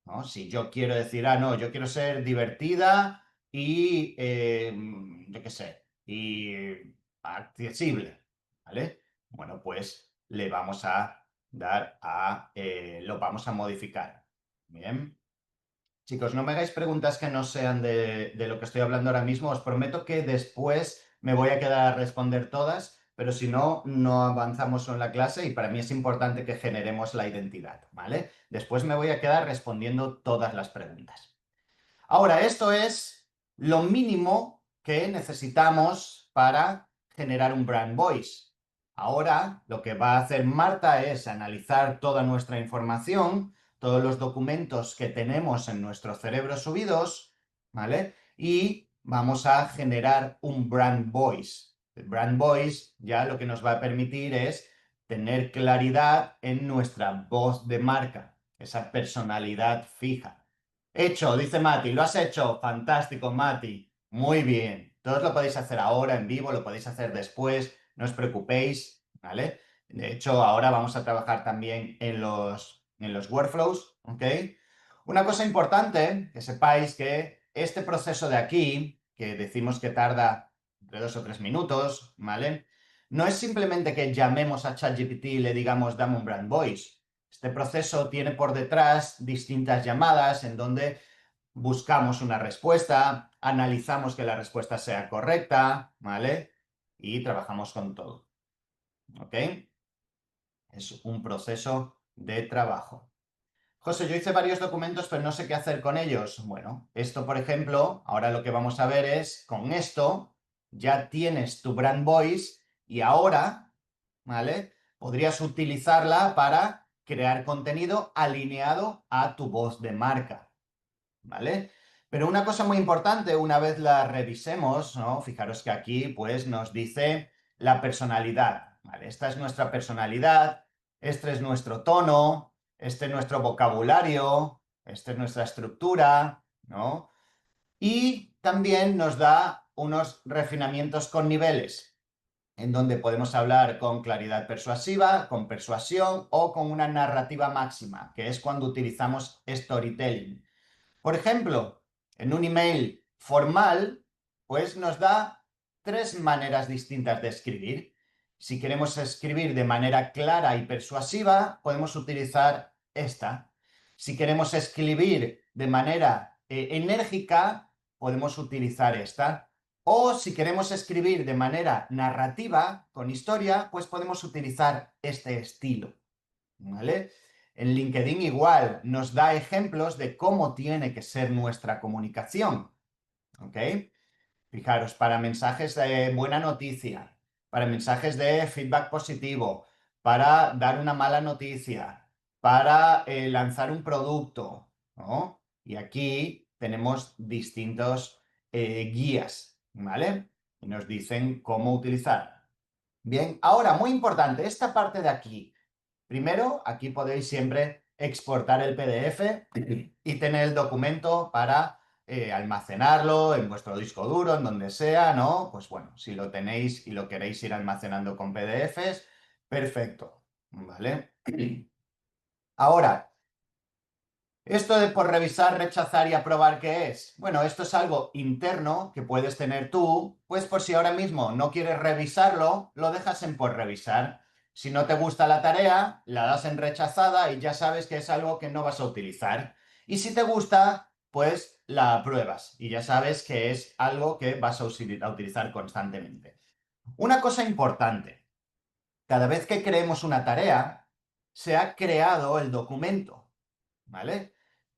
¿no? Si yo quiero decir, no, yo quiero ser divertida y, yo qué sé, y accesible, ¿vale? Bueno, pues le vamos a dar lo vamos a modificar. Bien. Chicos, no me hagáis preguntas que no sean de lo que estoy hablando ahora mismo. Os prometo que después me voy a quedar a responder todas, pero si no, no avanzamos en la clase y para mí es importante que generemos la identidad, ¿vale? Después me voy a quedar respondiendo todas las preguntas. Ahora, esto es lo mínimo que necesitamos para generar un brand voice. Ahora, lo que va a hacer Marta es analizar toda nuestra información, todos los documentos que tenemos en nuestro cerebro subidos, ¿vale? Y vamos a generar un brand voice. El brand voice ya lo que nos va a permitir es tener claridad en nuestra voz de marca, esa personalidad fija. Hecho, dice Mati, lo has hecho. Fantástico, Mati. Muy bien. Todos lo podéis hacer ahora en vivo, lo podéis hacer después, no os preocupéis, ¿vale? De hecho, ahora vamos a trabajar también en los workflows, ¿ok? Una cosa importante, que sepáis que este proceso de aquí, que decimos que tarda entre 2 o 3 minutos, ¿vale? No es simplemente que llamemos a ChatGPT y le digamos, dame un brand voice. Este proceso tiene por detrás distintas llamadas en donde buscamos una respuesta, analizamos que la respuesta sea correcta, ¿vale? Y trabajamos con todo, ¿ok? Es un proceso de trabajo. José, yo hice varios documentos, pero no sé qué hacer con ellos. Bueno, esto, por ejemplo, ahora lo que vamos a ver es, con esto, ya tienes tu brand voice y ahora, ¿vale? Podrías utilizarla para crear contenido alineado a tu voz de marca, ¿vale? Pero una cosa muy importante, una vez la revisemos, ¿no? Fijaros que aquí, pues, nos dice la personalidad, ¿vale? Esta es nuestra personalidad, este es nuestro tono, este es nuestro vocabulario, esta es nuestra estructura, ¿no? Y también nos da unos refinamientos con niveles, en donde podemos hablar con claridad persuasiva, con persuasión o con una narrativa máxima, que es cuando utilizamos storytelling. Por ejemplo, en un email formal, pues nos da 3 maneras distintas de escribir. Si queremos escribir de manera clara y persuasiva, podemos utilizar esta. Si queremos escribir de manera enérgica, podemos utilizar esta. O si queremos escribir de manera narrativa, con historia, pues podemos utilizar este estilo, ¿vale? En LinkedIn igual nos da ejemplos de cómo tiene que ser nuestra comunicación, ¿ok? Fijaros, para mensajes de buena noticia, para mensajes de feedback positivo, para dar una mala noticia, para lanzar un producto, ¿no? Y aquí tenemos distintos guías, ¿vale? y nos dicen cómo utilizar. Bien, ahora, muy importante, esta parte de aquí. Primero, aquí podéis siempre exportar el PDF y tener el documento para almacenarlo en vuestro disco duro, en donde sea, ¿no? Pues bueno, si lo tenéis y lo queréis ir almacenando con PDFs, perfecto, ¿vale? Ahora, esto de por revisar, rechazar y aprobar, ¿qué es? Bueno, esto es algo interno que puedes tener tú, pues por si ahora mismo no quieres revisarlo, lo dejas en por revisar. Si no te gusta la tarea, la das en rechazada y ya sabes que es algo que no vas a utilizar. Y si te gusta, pues la apruebas y ya sabes que es algo que vas a utilizar constantemente. Una cosa importante, cada vez que creemos una tarea, se ha creado el documento, ¿vale?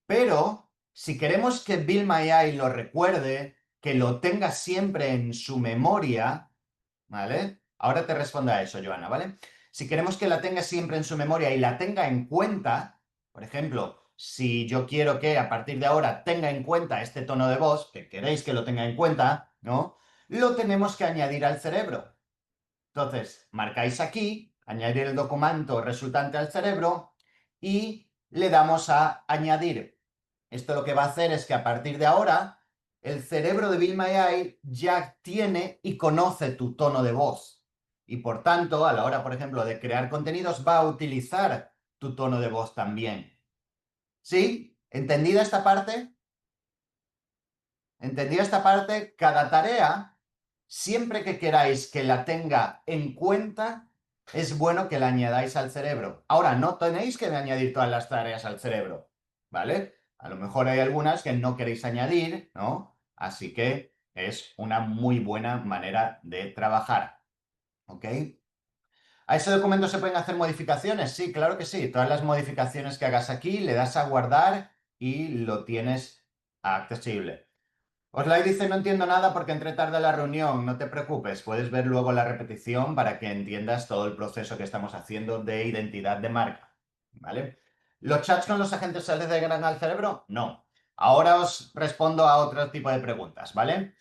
Pero si queremos que Bill My lo recuerde, que lo tenga siempre en su memoria, ¿vale? Ahora te respondo a eso, Joana, ¿vale? Si queremos que la tenga siempre en su memoria y la tenga en cuenta, por ejemplo, si yo quiero que a partir de ahora tenga en cuenta este tono de voz, que queréis que lo tenga en cuenta, ¿no? Lo tenemos que añadir al cerebro. Entonces, marcáis aquí, añadir el documento resultante al cerebro y le damos a añadir. Esto lo que va a hacer es que a partir de ahora, el cerebro de Bill My ya tiene y conoce tu tono de voz. Y por tanto, a la hora, por ejemplo, de crear contenidos, va a utilizar tu tono de voz también. ¿Sí? ¿Entendida esta parte? ¿Entendida esta parte? Cada tarea, siempre que queráis que la tenga en cuenta, es bueno que la añadáis al cerebro. Ahora, no tenéis que añadir todas las tareas al cerebro, ¿vale? A lo mejor hay algunas que no queréis añadir, ¿no? Así que es una muy buena manera de trabajar, ¿ok? ¿A ese documento se pueden hacer modificaciones? Sí, claro que sí. Todas las modificaciones que hagas aquí, le das a guardar y lo tienes accesible. Oslay dice, no entiendo nada porque entré tarde a la reunión. No te preocupes, puedes ver luego la repetición para que entiendas todo el proceso que estamos haciendo de identidad de marca, ¿vale? ¿Los chats con los agentes se les degradan al cerebro? No. Ahora os respondo a otro tipo de preguntas, ¿vale?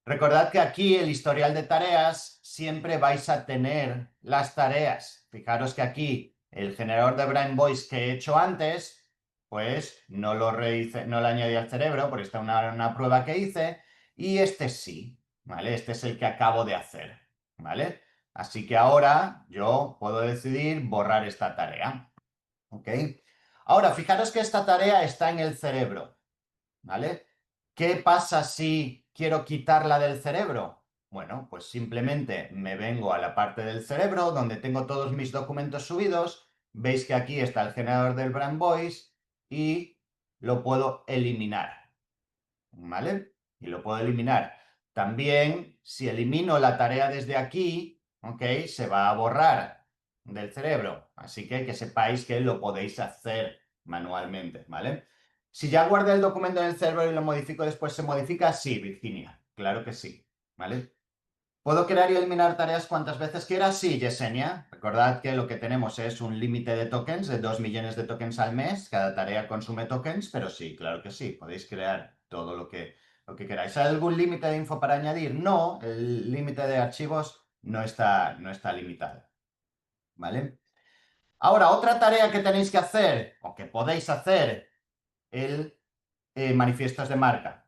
Recordad que aquí el historial de tareas siempre vais a tener las tareas. Fijaros que aquí el generador de Brain Voice que he hecho antes, pues no lo añadí al cerebro porque está una prueba que hice y este sí, ¿vale? Este es el que acabo de hacer, ¿vale? Así que ahora yo puedo decidir borrar esta tarea, ¿ok? Ahora, fijaros que esta tarea está en el cerebro, ¿vale? ¿Qué pasa si quiero quitarla del cerebro? Bueno, pues simplemente me vengo a la parte del cerebro donde tengo todos mis documentos subidos. Veis que aquí está el generador del Brand Voice y lo puedo eliminar, ¿vale? Y lo puedo eliminar. También, si elimino la tarea desde aquí, ¿ok? Se va a borrar del cerebro. Así que sepáis que lo podéis hacer manualmente, ¿vale? Si ya guardé el documento en el cerebro y lo modifico después, ¿se modifica? Sí, Virginia, claro que sí, ¿vale? ¿Puedo crear y eliminar tareas cuantas veces quiera? Sí, Yesenia. Recordad que lo que tenemos es un límite de tokens de 2 millones de tokens al mes. Cada tarea consume tokens, pero sí, claro que sí. Podéis crear todo lo que queráis. ¿Hay algún límite de info para añadir? No, el límite de archivos no está limitado, ¿vale? Ahora, otra tarea que tenéis que hacer, o que podéis hacer, el manifiestos de marca.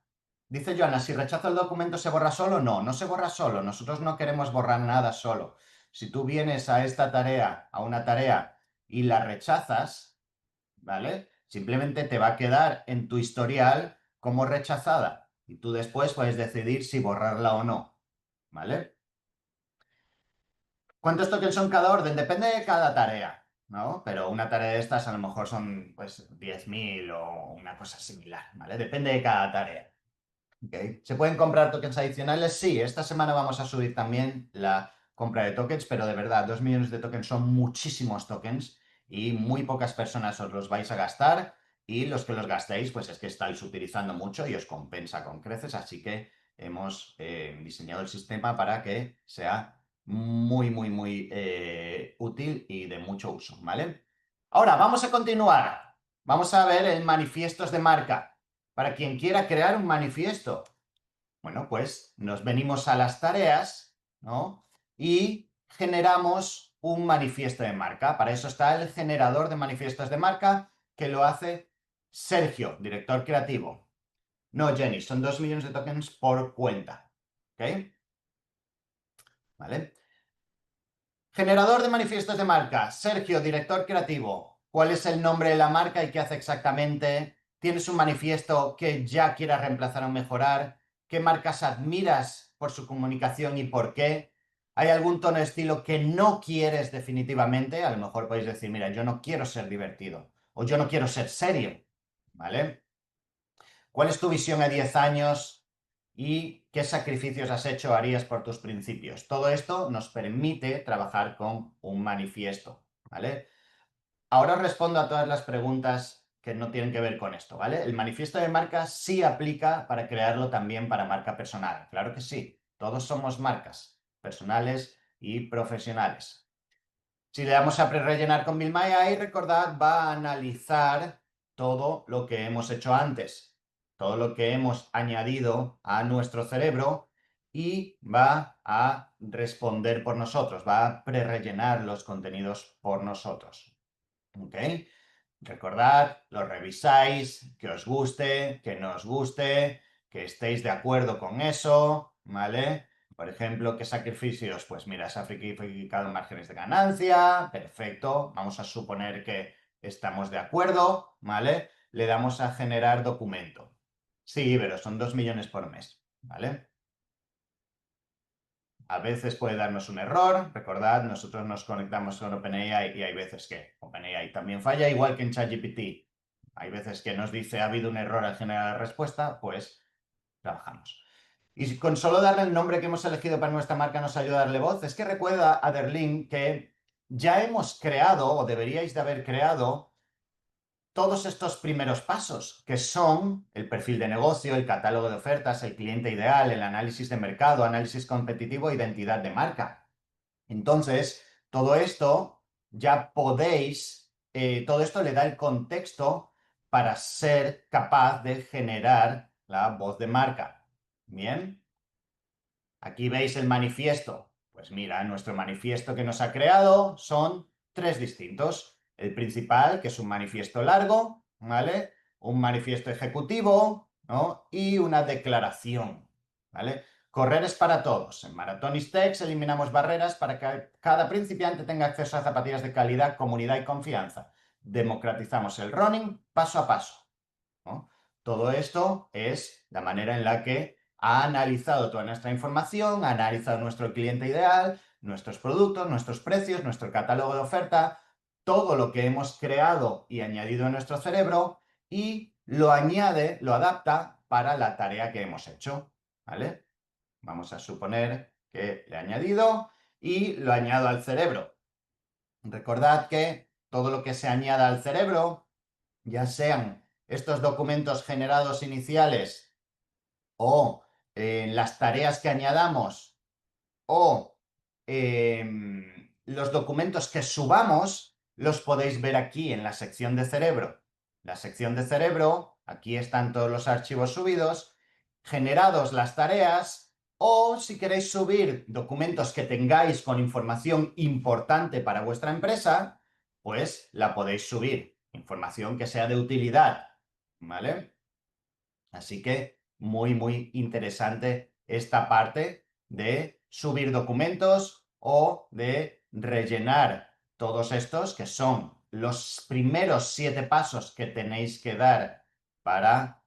Dice Joana, si rechazo el documento, ¿se borra solo? No, no se borra solo. Nosotros no queremos borrar nada solo. Si tú vienes a esta tarea, a una tarea, y la rechazas, ¿vale? Simplemente te va a quedar en tu historial como rechazada. Y tú después puedes decidir si borrarla o no, ¿vale? ¿Cuántos tokens son cada orden? Depende de cada tarea, ¿no? Pero una tarea de estas a lo mejor son, pues, 10.000 o una cosa similar, ¿vale? Depende de cada tarea. Okay. ¿Se pueden comprar tokens adicionales? Sí, esta semana vamos a subir también la compra de tokens, pero de verdad, 2 millones de tokens son muchísimos tokens y muy pocas personas os los vais a gastar y los que los gastéis, pues es que estáis utilizando mucho y os compensa con creces, así que hemos diseñado el sistema para que sea muy, muy, muy útil y de mucho uso, ¿vale? Ahora, vamos a continuar. Vamos a ver el manifiestos de marca para quien quiera crear un manifiesto. Bueno, pues nos venimos a las tareas, ¿no? Y generamos un manifiesto de marca. Para eso está el generador de manifiestos de marca, que lo hace Sergio, director creativo. No, Jenny, son 2 millones de tokens por cuenta. ¿Ok? ¿Vale? Generador de manifiestos de marca. Sergio, director creativo. ¿Cuál es el nombre de la marca y qué hace exactamente? ¿Tienes un manifiesto que ya quieras reemplazar o mejorar? ¿Qué marcas admiras por su comunicación y por qué? ¿Hay algún tono de estilo que no quieres definitivamente? A lo mejor podéis decir, mira, yo no quiero ser divertido o yo no quiero ser serio, ¿vale? ¿Cuál es tu visión a 10 años y qué sacrificios has hecho o harías por tus principios? Todo esto nos permite trabajar con un manifiesto, ¿vale? Ahora os respondo a todas las preguntas que no tienen que ver con esto, ¿vale? El manifiesto de marca sí aplica para crearlo también para marca personal. Claro que sí, todos somos marcas personales y profesionales. Si le damos a pre-rellenar con Build My AI, recordad, va a analizar todo lo que hemos hecho antes, todo lo que hemos añadido a nuestro cerebro y va a responder por nosotros, va a pre-rellenar los contenidos por nosotros. ¿Ok? Recordad, lo revisáis, que os guste, que no os guste, que estéis de acuerdo con eso, ¿vale? Por ejemplo, ¿qué sacrificios? Pues mira, se ha sacrificado márgenes de ganancia, perfecto, vamos a suponer que estamos de acuerdo, ¿vale? Le damos a generar documento. Sí, pero son 2 millones por mes, ¿vale? A veces puede darnos un error, recordad, nosotros nos conectamos con OpenAI y hay veces que OpenAI también falla, igual que en ChatGPT. Hay veces que nos dice ha habido un error al generar la respuesta, pues trabajamos. Y con solo darle el nombre que hemos elegido para nuestra marca nos ayuda a darle voz. Es que recuerda, Aderlin, que ya hemos creado, o deberíais de haber creado, todos estos primeros pasos, que son el perfil de negocio, el catálogo de ofertas, el cliente ideal, el análisis de mercado, análisis competitivo, identidad de marca. Entonces, todo esto ya podéis, todo esto le da el contexto para ser capaz de generar la voz de marca. Bien, aquí veis el manifiesto. Pues mira, nuestro manifiesto que nos ha creado son 3 distintos. El principal, que es un manifiesto largo, ¿vale? Un manifiesto ejecutivo, ¿no? Y una declaración, ¿vale? Correr es para todos. En Maratonis eliminamos barreras para que cada principiante tenga acceso a zapatillas de calidad, comunidad y confianza. Democratizamos el running paso a paso, ¿no? Todo esto es la manera en la que ha analizado toda nuestra información, ha analizado nuestro cliente ideal, nuestros productos, nuestros precios, nuestro catálogo de oferta, todo lo que hemos creado y añadido en nuestro cerebro y lo añade, lo adapta para la tarea que hemos hecho, ¿vale? Vamos a suponer que le he añadido y lo añado al cerebro. Recordad que todo lo que se añada al cerebro, ya sean estos documentos generados iniciales o las tareas que añadamos o los documentos que subamos, los podéis ver aquí en la sección de cerebro. La sección de cerebro, aquí están todos los archivos subidos, generados las tareas, o si queréis subir documentos que tengáis con información importante para vuestra empresa, pues la podéis subir. Información que sea de utilidad, ¿vale? Así que muy interesante esta parte de subir documentos o de rellenar todos estos, que son los primeros 7 pasos que tenéis que dar para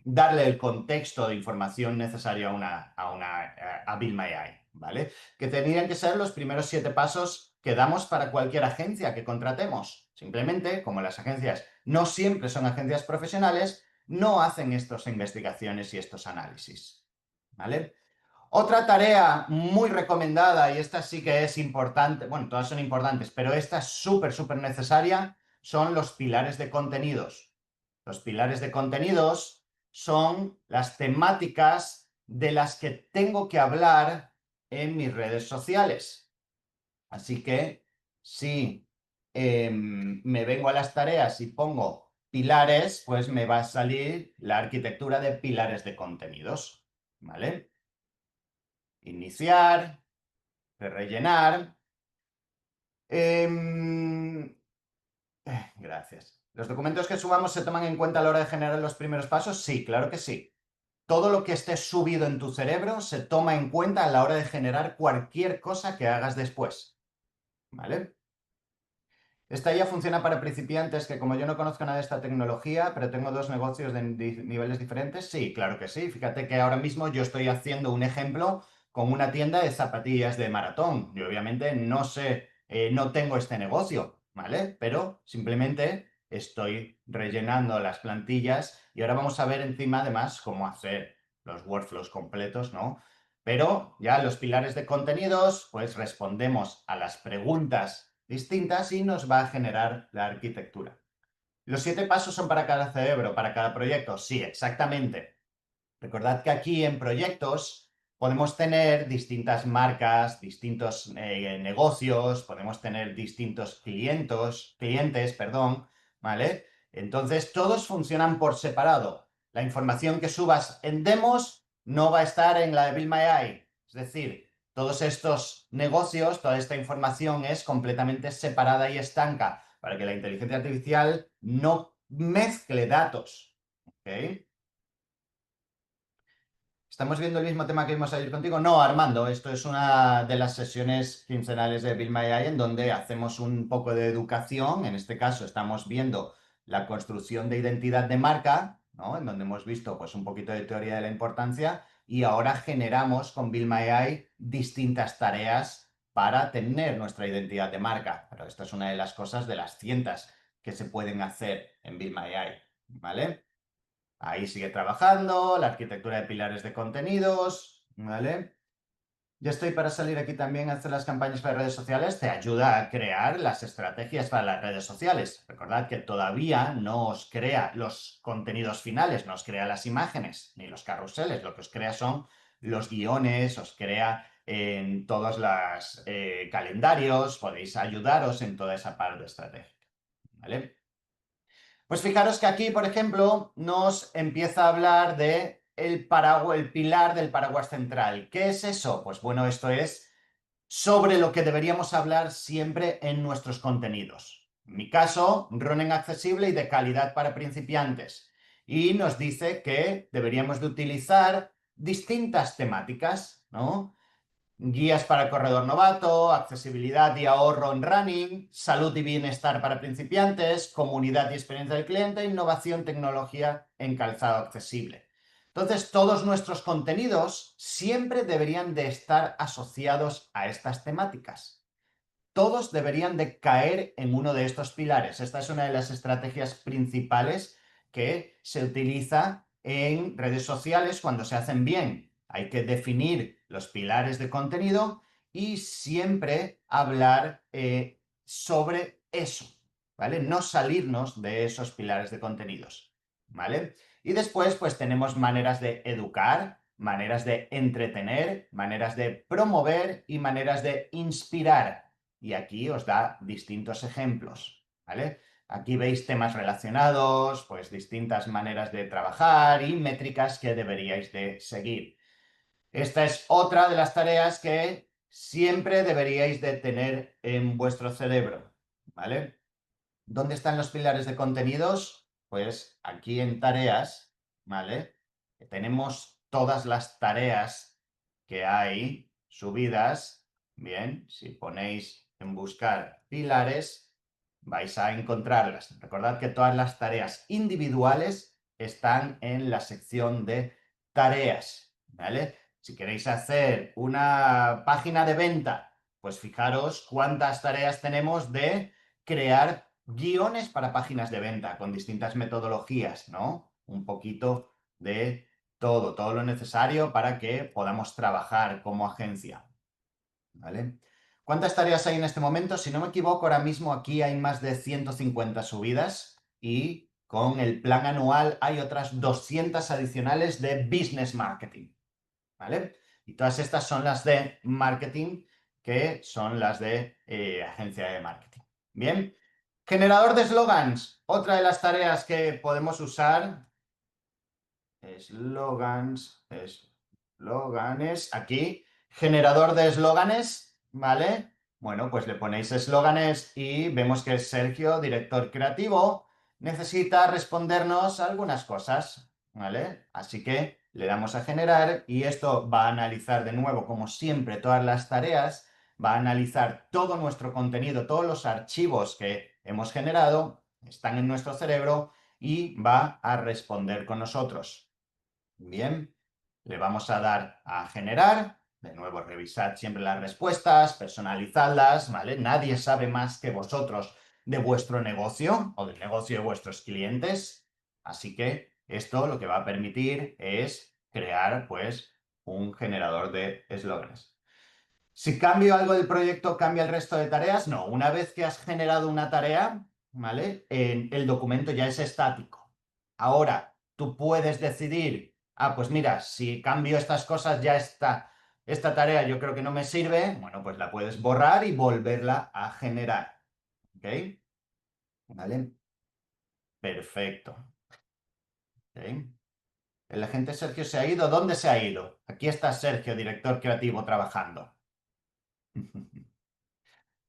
darle el contexto de información necesaria a Build My AI, ¿vale? Que tendrían que ser los primeros 7 pasos que damos para cualquier agencia que contratemos. Simplemente, como las agencias no siempre son agencias profesionales, no hacen estas investigaciones y estos análisis, ¿vale? Otra tarea muy recomendada, y esta sí que es importante, bueno, todas son importantes, pero esta es súper necesaria, son los pilares de contenidos. Los pilares de contenidos son las temáticas de las que tengo que hablar en mis redes sociales. Así que si me vengo a las tareas y pongo pilares, pues me va a salir la arquitectura de pilares de contenidos, ¿vale? Iniciar, rellenar. Em, Gracias. ¿Los documentos que subamos se toman en cuenta a la hora de generar los primeros pasos? Sí, claro que sí. Todo lo que esté subido en tu cerebro se toma en cuenta a la hora de generar cualquier cosa que hagas después, ¿vale? Esta ya funciona para principiantes que como yo no conozco nada de esta tecnología, pero tengo dos negocios de niveles diferentes, sí, claro que sí. Fíjate que ahora mismo yo estoy haciendo un ejemplo con una tienda de zapatillas de maratón. Yo obviamente no sé, no tengo este negocio, ¿vale? Pero simplemente estoy rellenando las plantillas y ahora vamos a ver encima además cómo hacer los workflows completos, ¿no? Pero ya los pilares de contenidos, pues respondemos a las preguntas distintas y nos va a generar la arquitectura. ¿Los 7 pasos son para cada cerebro, para cada proyecto? Sí, exactamente. Recordad que aquí en proyectos podemos tener distintas marcas, distintos negocios, podemos tener distintos clientes, perdón, ¿vale? Entonces, todos funcionan por separado. La información que subas en demos no va a estar en la de Build My AI. Es decir, todos estos negocios, toda esta información es completamente separada y estanca para que la inteligencia artificial no mezcle datos. ¿Ok? ¿Estamos viendo el mismo tema que vimos ayer contigo? No, Armando, esto es una de las sesiones quincenales de Build My AI en donde hacemos un poco de educación. En este caso estamos viendo la construcción de identidad de marca, ¿no? En donde hemos visto pues, un poquito de teoría de la importancia y ahora generamos con Build My AI distintas tareas para tener nuestra identidad de marca. Pero esta es una de las cosas de las cientos que se pueden hacer en Build My AI, ¿vale? Ahí sigue trabajando, la arquitectura de pilares de contenidos, ¿vale? Ya estoy para salir aquí también a hacer las campañas para redes sociales. Te ayuda a crear las estrategias para las redes sociales. Recordad que todavía no os crea los contenidos finales, no os crea las imágenes ni los carruseles. Lo que os crea son los guiones, os crea en todos los calendarios. Podéis ayudaros en toda esa parte estratégica, ¿vale? Pues fijaros que aquí, por ejemplo, nos empieza a hablar de el pilar del paraguas central. ¿Qué es eso? Pues bueno, esto es sobre lo que deberíamos hablar siempre en nuestros contenidos. En mi caso, running accesible y de calidad para principiantes. Y nos dice que deberíamos de utilizar distintas temáticas, ¿no? Guías para el corredor novato, accesibilidad y ahorro en running, salud y bienestar para principiantes, comunidad y experiencia del cliente, innovación, tecnología en calzado accesible. Entonces, todos nuestros contenidos siempre deberían de estar asociados a estas temáticas. Todos deberían de caer en uno de estos pilares. Esta es una de las estrategias principales que se utiliza en redes sociales cuando se hacen bien. Hay que definir los pilares de contenido y siempre hablar sobre eso, ¿vale? No salirnos de esos pilares de contenidos, ¿vale? Y después, pues tenemos maneras de educar, maneras de entretener, maneras de promover y maneras de inspirar. Y aquí os da distintos ejemplos, ¿vale? Aquí veis temas relacionados, pues distintas maneras de trabajar y métricas que deberíais de seguir. Esta es otra de las tareas que siempre deberíais de tener en vuestro cerebro, ¿vale? ¿Dónde están los pilares de contenidos? Pues aquí en tareas, ¿vale? Tenemos todas las tareas que hay subidas. Bien, si ponéis en buscar pilares, vais a encontrarlas. Recordad que todas las tareas individuales están en la sección de tareas, ¿vale? Si queréis hacer una página de venta, pues fijaros cuántas tareas tenemos de crear guiones para páginas de venta con distintas metodologías, ¿no? Un poquito de todo lo necesario para que podamos trabajar como agencia, ¿vale? ¿Cuántas tareas hay en este momento? Si no me equivoco, ahora mismo aquí hay más de 150 subidas y con el plan anual hay otras 200 adicionales de business marketing, ¿vale? Y todas estas son las de marketing, que son las de agencia de marketing. Bien, Generador de eslogans. Otra de las tareas que podemos usar. Eslóganes. Aquí. Generador de eslóganes. ¿Vale? Bueno, pues le ponéis eslóganes y vemos que Sergio, director creativo, necesita respondernos algunas cosas. ¿Vale? Así que le damos a generar y esto va a analizar de nuevo, como siempre, todas las tareas. Va a analizar todo nuestro contenido, todos los archivos que hemos generado, están en nuestro cerebro y va a responder con nosotros. Bien, le vamos a dar a generar. De nuevo, revisad siempre las respuestas, personalizadlas, ¿vale? Nadie sabe más que vosotros de vuestro negocio o del negocio de vuestros clientes. Así que esto lo que va a permitir es crear, pues, un generador de eslóganes. Si cambio algo del proyecto, ¿cambia el resto de tareas? No, una vez que has generado una tarea, ¿vale? El documento ya es estático. Ahora, tú puedes decidir, pues mira, si cambio estas cosas ya está, esta tarea yo creo que no me sirve, bueno, pues la puedes borrar y volverla a generar. ¿Ok? ¿Vale? Perfecto. ¿Ok? El agente Sergio se ha ido. ¿Dónde se ha ido? Aquí está Sergio, director creativo, trabajando.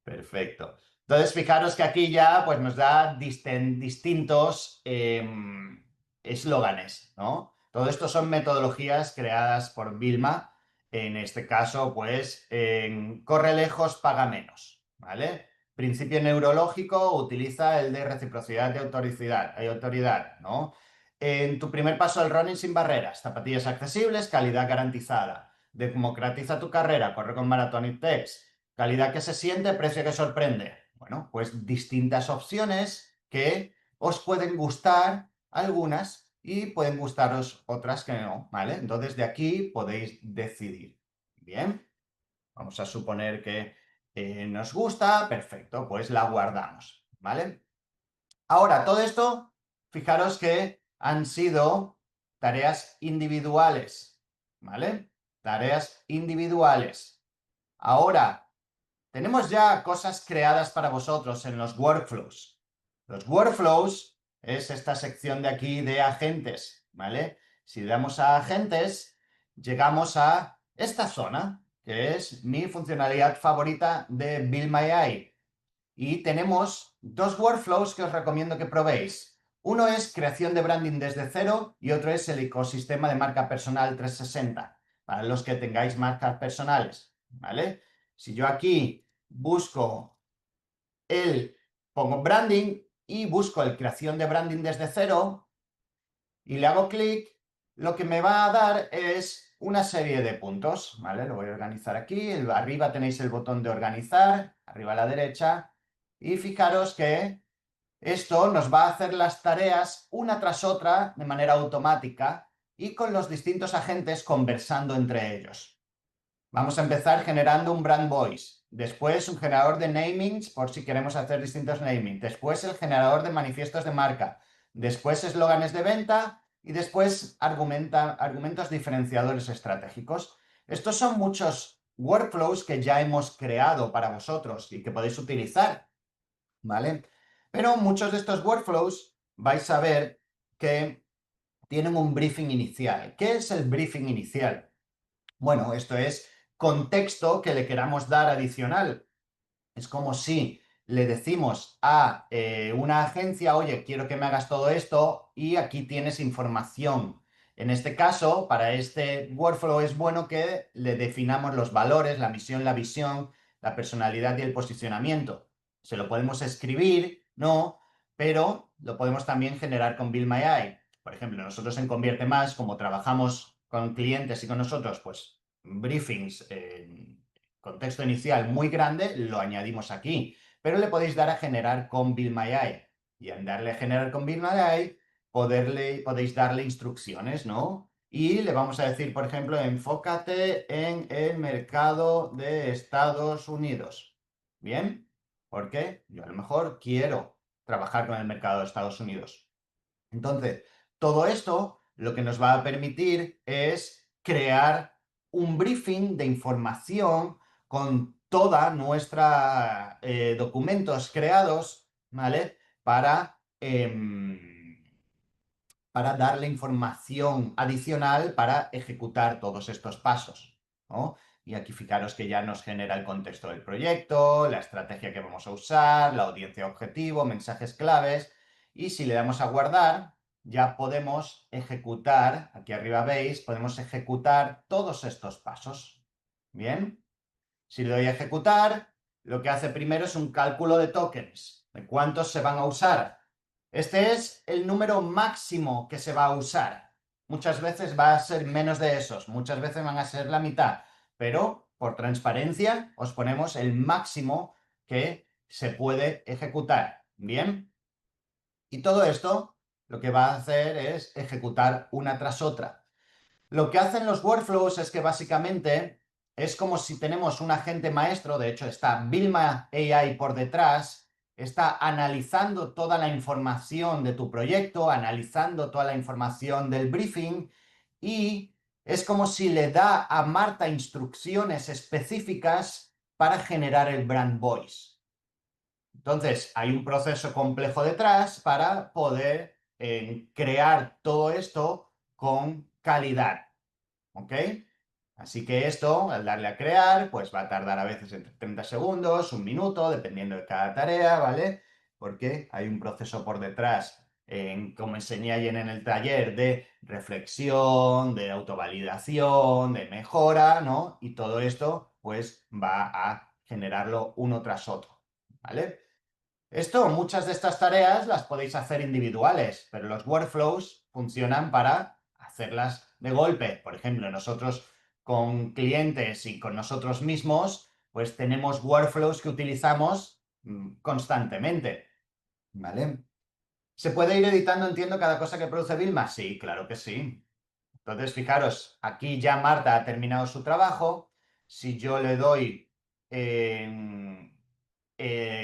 Perfecto. Entonces, fijaros que aquí ya pues, nos da distintos eslóganes, ¿no? Todo esto son metodologías creadas por Vilma. En este caso, pues, corre lejos, paga menos, ¿vale? Principio neurológico utiliza el de reciprocidad de autoridad, ¿no? En tu primer paso al running sin barreras, zapatillas accesibles, calidad garantizada. Democratiza tu carrera, corre con Marathon y Text. Calidad que se siente, precio que sorprende. Bueno, pues distintas opciones que os pueden gustar algunas y pueden gustaros otras que no, ¿vale? Entonces de aquí podéis decidir. Bien, vamos a suponer que nos gusta, perfecto, pues la guardamos, ¿vale? Ahora, todo esto, fijaros que han sido tareas individuales, ¿vale? Tareas individuales. Ahora, tenemos ya cosas creadas para vosotros en los workflows. Los workflows es esta sección de aquí de agentes, ¿vale? Si le damos a agentes, llegamos a esta zona, que es mi funcionalidad favorita de Build My AI. Y tenemos dos workflows que os recomiendo que probéis. Uno es creación de branding desde cero y otro es el ecosistema de marca personal 360, para los que tengáis marcas personales, ¿vale? Si yo aquí pongo branding y busco el creación de branding desde cero y le hago clic, lo que me va a dar es una serie de puntos, ¿vale? Lo voy a organizar aquí, arriba tenéis el botón de organizar, arriba a la derecha, y fijaros que esto nos va a hacer las tareas una tras otra de manera automática y con los distintos agentes conversando entre ellos. Vamos a empezar generando un brand voice, después un generador de namings por si queremos hacer distintos namings, después el generador de manifiestos de marca, después eslóganes de venta y después argumentos diferenciadores estratégicos. Estos son muchos workflows que ya hemos creado para vosotros y que podéis utilizar, ¿vale? Pero muchos de estos workflows vais a ver que tienen un briefing inicial. ¿Qué es el briefing inicial? Bueno, esto es contexto que le queramos dar adicional. Es como si le decimos a una agencia, oye, quiero que me hagas todo esto y aquí tienes información. En este caso, para este workflow es bueno que le definamos los valores, la misión, la visión, la personalidad y el posicionamiento. Se lo podemos escribir, ¿no? Pero lo podemos también generar con Build My AI. Por ejemplo, nosotros en Convierte Más, como trabajamos con clientes y con nosotros, pues briefings en contexto inicial muy grande, lo añadimos aquí. Pero le podéis dar a generar con Build My AI. Y en darle a generar con Build My AI, podéis darle instrucciones, ¿no? Y le vamos a decir, por ejemplo, enfócate en el mercado de Estados Unidos. ¿Bien? Porque yo a lo mejor quiero trabajar con el mercado de Estados Unidos. Entonces, todo esto lo que nos va a permitir es crear un briefing de información con toda nuestra documentos creados, ¿vale? Para darle información adicional para ejecutar todos estos pasos, ¿no? Y aquí fijaros que ya nos genera el contexto del proyecto, la estrategia que vamos a usar, la audiencia objetivo, mensajes claves, y si le damos a guardar, ya podemos ejecutar, aquí arriba veis, podemos ejecutar todos estos pasos. ¿Bien? Si le doy a ejecutar, lo que hace primero es un cálculo de tokens, de cuántos se van a usar. Este es el número máximo que se va a usar. Muchas veces va a ser menos de esos, muchas veces van a ser la mitad, pero por transparencia os ponemos el máximo que se puede ejecutar. ¿Bien? Y todo esto lo que va a hacer es ejecutar una tras otra. Lo que hacen los workflows es que básicamente es como si tenemos un agente maestro, de hecho está Vilma AI por detrás, está analizando toda la información de tu proyecto, analizando toda la información del briefing y es como si le da a Marta instrucciones específicas para generar el brand voice. Entonces, hay un proceso complejo detrás para poder crear todo esto con calidad. ¿Ok? Así que esto, al darle a crear, pues va a tardar a veces entre 30 segundos, un minuto, dependiendo de cada tarea, ¿vale? Porque hay un proceso por detrás, como enseñé ayer en el taller, de reflexión, de autovalidación, de mejora, ¿no? Y todo esto, pues va a generarlo uno tras otro, ¿vale? Muchas de estas tareas las podéis hacer individuales, pero los workflows funcionan para hacerlas de golpe. Por ejemplo, nosotros con clientes y con nosotros mismos, pues tenemos workflows que utilizamos constantemente, ¿vale? ¿Se puede ir editando, entiendo, cada cosa que produce Vilma? Sí, claro que sí. Entonces, fijaros, aquí ya Marta ha terminado su trabajo. Si yo le doy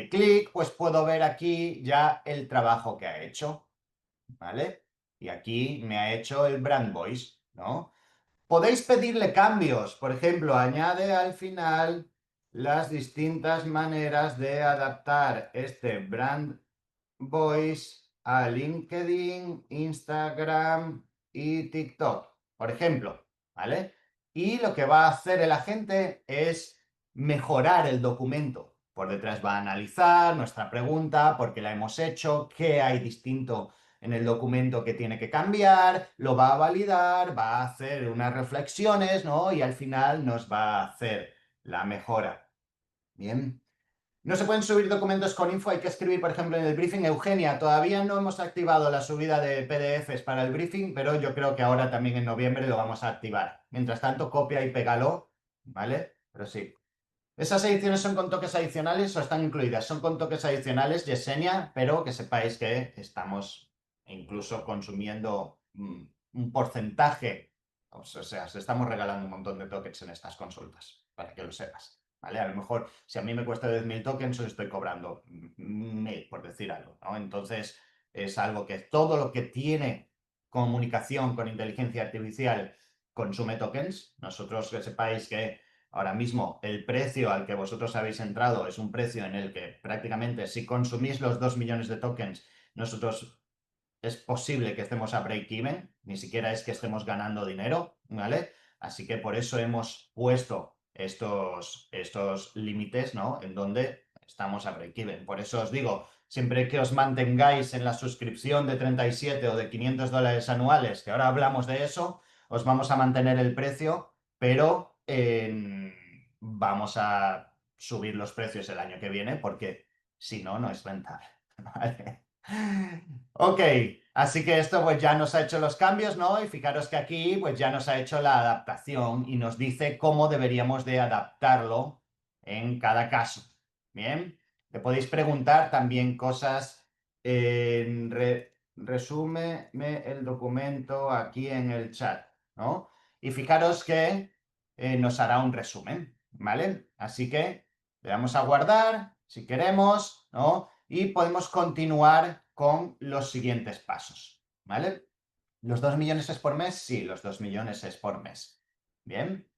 clic, pues puedo ver aquí ya el trabajo que ha hecho, ¿vale? Y aquí me ha hecho el brand voice, ¿no? Podéis pedirle cambios, por ejemplo, añade al final las distintas maneras de adaptar este brand voice a LinkedIn, Instagram y TikTok, por ejemplo, ¿vale? Y lo que va a hacer el agente es mejorar el documento. Por detrás va a analizar nuestra pregunta, por qué la hemos hecho, qué hay distinto en el documento que tiene que cambiar, lo va a validar, va a hacer unas reflexiones, ¿no? Y al final nos va a hacer la mejora. Bien. No se pueden subir documentos con info, hay que escribir, por ejemplo, en el briefing. Eugenia, todavía no hemos activado la subida de PDFs para el briefing, pero yo creo que ahora también en noviembre lo vamos a activar. Mientras tanto, copia y pégalo, ¿vale? Pero sí. ¿Esas ediciones son con toques adicionales o están incluidas? Son con toques adicionales, Yesenia, pero que sepáis que estamos incluso consumiendo un porcentaje, o sea, se estamos regalando un montón de tokens en estas consultas, para que lo sepas. ¿Vale? A lo mejor, si a mí me cuesta 10.000 tokens, os estoy cobrando 1.000, por decir algo, ¿no? Entonces, es algo que todo lo que tiene comunicación con inteligencia artificial consume tokens. Nosotros que sepáis que ahora mismo el precio al que vosotros habéis entrado es un precio en el que prácticamente si consumís los 2 millones de tokens, nosotros es posible que estemos a break-even, ni siquiera es que estemos ganando dinero, ¿vale? Así que por eso hemos puesto estos límites, ¿no? En donde estamos a break-even. Por eso os digo, siempre que os mantengáis en la suscripción de 37 o de $500 anuales, que ahora hablamos de eso, os vamos a mantener el precio, pero vamos a subir los precios el año que viene porque si no, no es rentable. ¿Vale? Ok, así que esto pues ya nos ha hecho los cambios, ¿no? Y fijaros que aquí pues ya nos ha hecho la adaptación y nos dice cómo deberíamos de adaptarlo en cada caso. Bien, le podéis preguntar también cosas resúmeme el documento aquí en el chat, ¿no? Y fijaros que nos hará un resumen, ¿vale? Así que le damos a guardar si queremos, ¿no? Y podemos continuar con los siguientes pasos, ¿vale? ¿Los 2 millones es por mes? Sí, los 2 millones es por mes. Bien.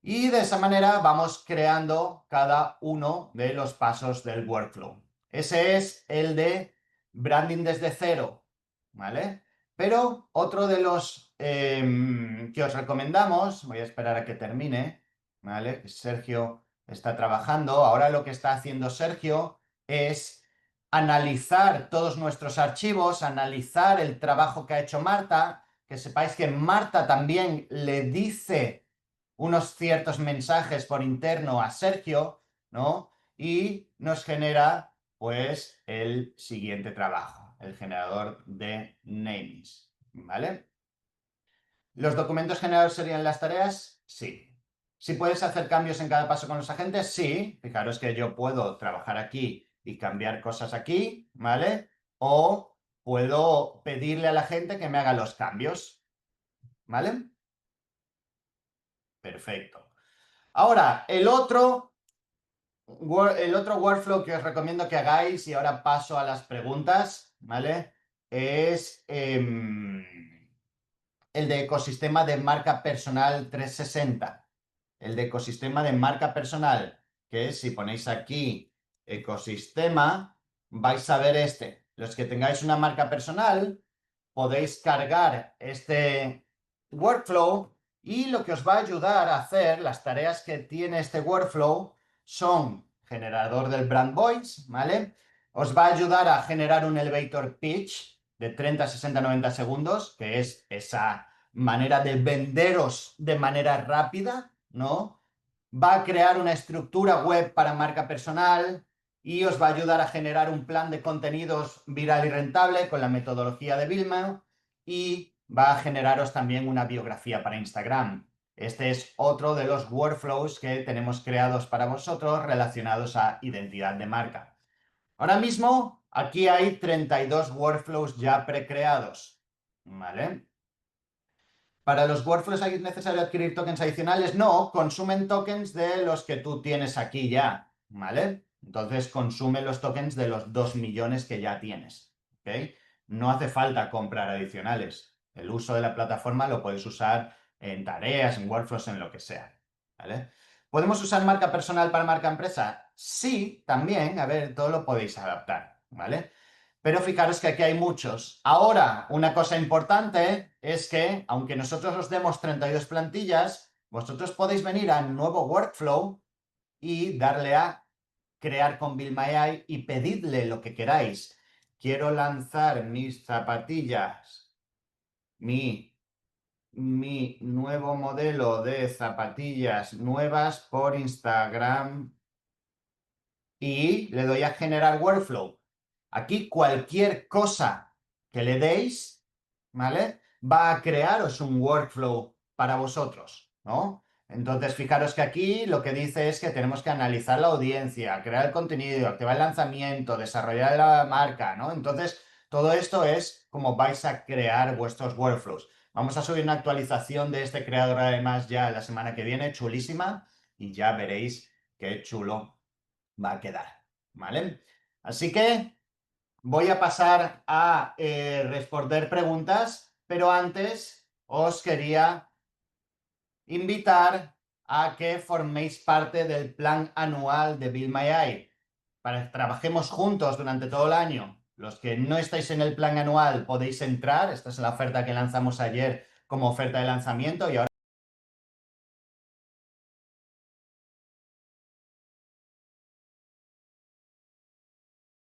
Y de esa manera vamos creando cada uno de los pasos del workflow. Ese es el de branding desde cero, ¿vale? Pero otro de los que os recomendamos, voy a esperar a que termine, ¿vale? Sergio está trabajando. Ahora lo que está haciendo Sergio es analizar todos nuestros archivos, analizar el trabajo que ha hecho Marta, que sepáis que Marta también le dice unos ciertos mensajes por interno a Sergio, ¿no? Y nos genera, pues, el siguiente trabajo, el generador de namings, ¿vale? ¿Los documentos generados serían las tareas? Sí. ¿Si puedes hacer cambios en cada paso con los agentes? Sí. Fijaros que yo puedo trabajar aquí y cambiar cosas aquí, ¿vale? O puedo pedirle a la gente que me haga los cambios, ¿vale? Perfecto. Ahora, el otro workflow que os recomiendo que hagáis, y ahora paso a las preguntas, ¿vale? Es el de ecosistema de marca personal 360. El de ecosistema de marca personal, que es, si ponéis aquí ecosistema, vais a ver este. Los que tengáis una marca personal, podéis cargar este workflow y lo que os va a ayudar a hacer, las tareas que tiene este workflow son generador del brand voice, ¿vale? Os va a ayudar a generar un elevator pitch de 30, 60, 90 segundos, que es esa manera de venderos de manera rápida, ¿no? Va a crear una estructura web para marca personal y os va a ayudar a generar un plan de contenidos viral y rentable con la metodología de Billman y va a generaros también una biografía para Instagram. Este es otro de los workflows que tenemos creados para vosotros relacionados a identidad de marca. Ahora mismo, aquí hay 32 workflows ya precreados, ¿vale? ¿Para los workflows es necesario adquirir tokens adicionales? No, consumen tokens de los que tú tienes aquí ya, ¿vale? Entonces consume los tokens de los 2 millones que ya tienes, ¿ok? No hace falta comprar adicionales. El uso de la plataforma lo puedes usar en tareas, en workflows, en lo que sea, ¿vale? ¿Podemos usar marca personal para marca empresa? Sí, también. A ver, todo lo podéis adaptar, ¿vale? Pero fijaros que aquí hay muchos. Ahora, una cosa importante es que, aunque nosotros os demos 32 plantillas, vosotros podéis venir a nuevo workflow y darle a crear con Build My AI y pedidle lo que queráis. Quiero lanzar mis zapatillas, mi nuevo modelo de zapatillas nuevas por Instagram y le doy a generar workflow. Aquí cualquier cosa que le deis, ¿vale? Va a crearos un workflow para vosotros, ¿no? Entonces, fijaros que aquí lo que dice es que tenemos que analizar la audiencia, crear el contenido, activar el lanzamiento, desarrollar la marca, ¿no? Entonces, todo esto es como vais a crear vuestros workflows. Vamos a subir una actualización de este creador además ya la semana que viene, chulísima, y ya veréis qué chulo va a quedar, ¿vale? Así que voy a pasar a responder preguntas, pero antes os quería invitar a que forméis parte del plan anual de Build My AI, para que trabajemos juntos durante todo el año. Los que no estáis en el plan anual podéis entrar, esta es la oferta que lanzamos ayer como oferta de lanzamiento y ahora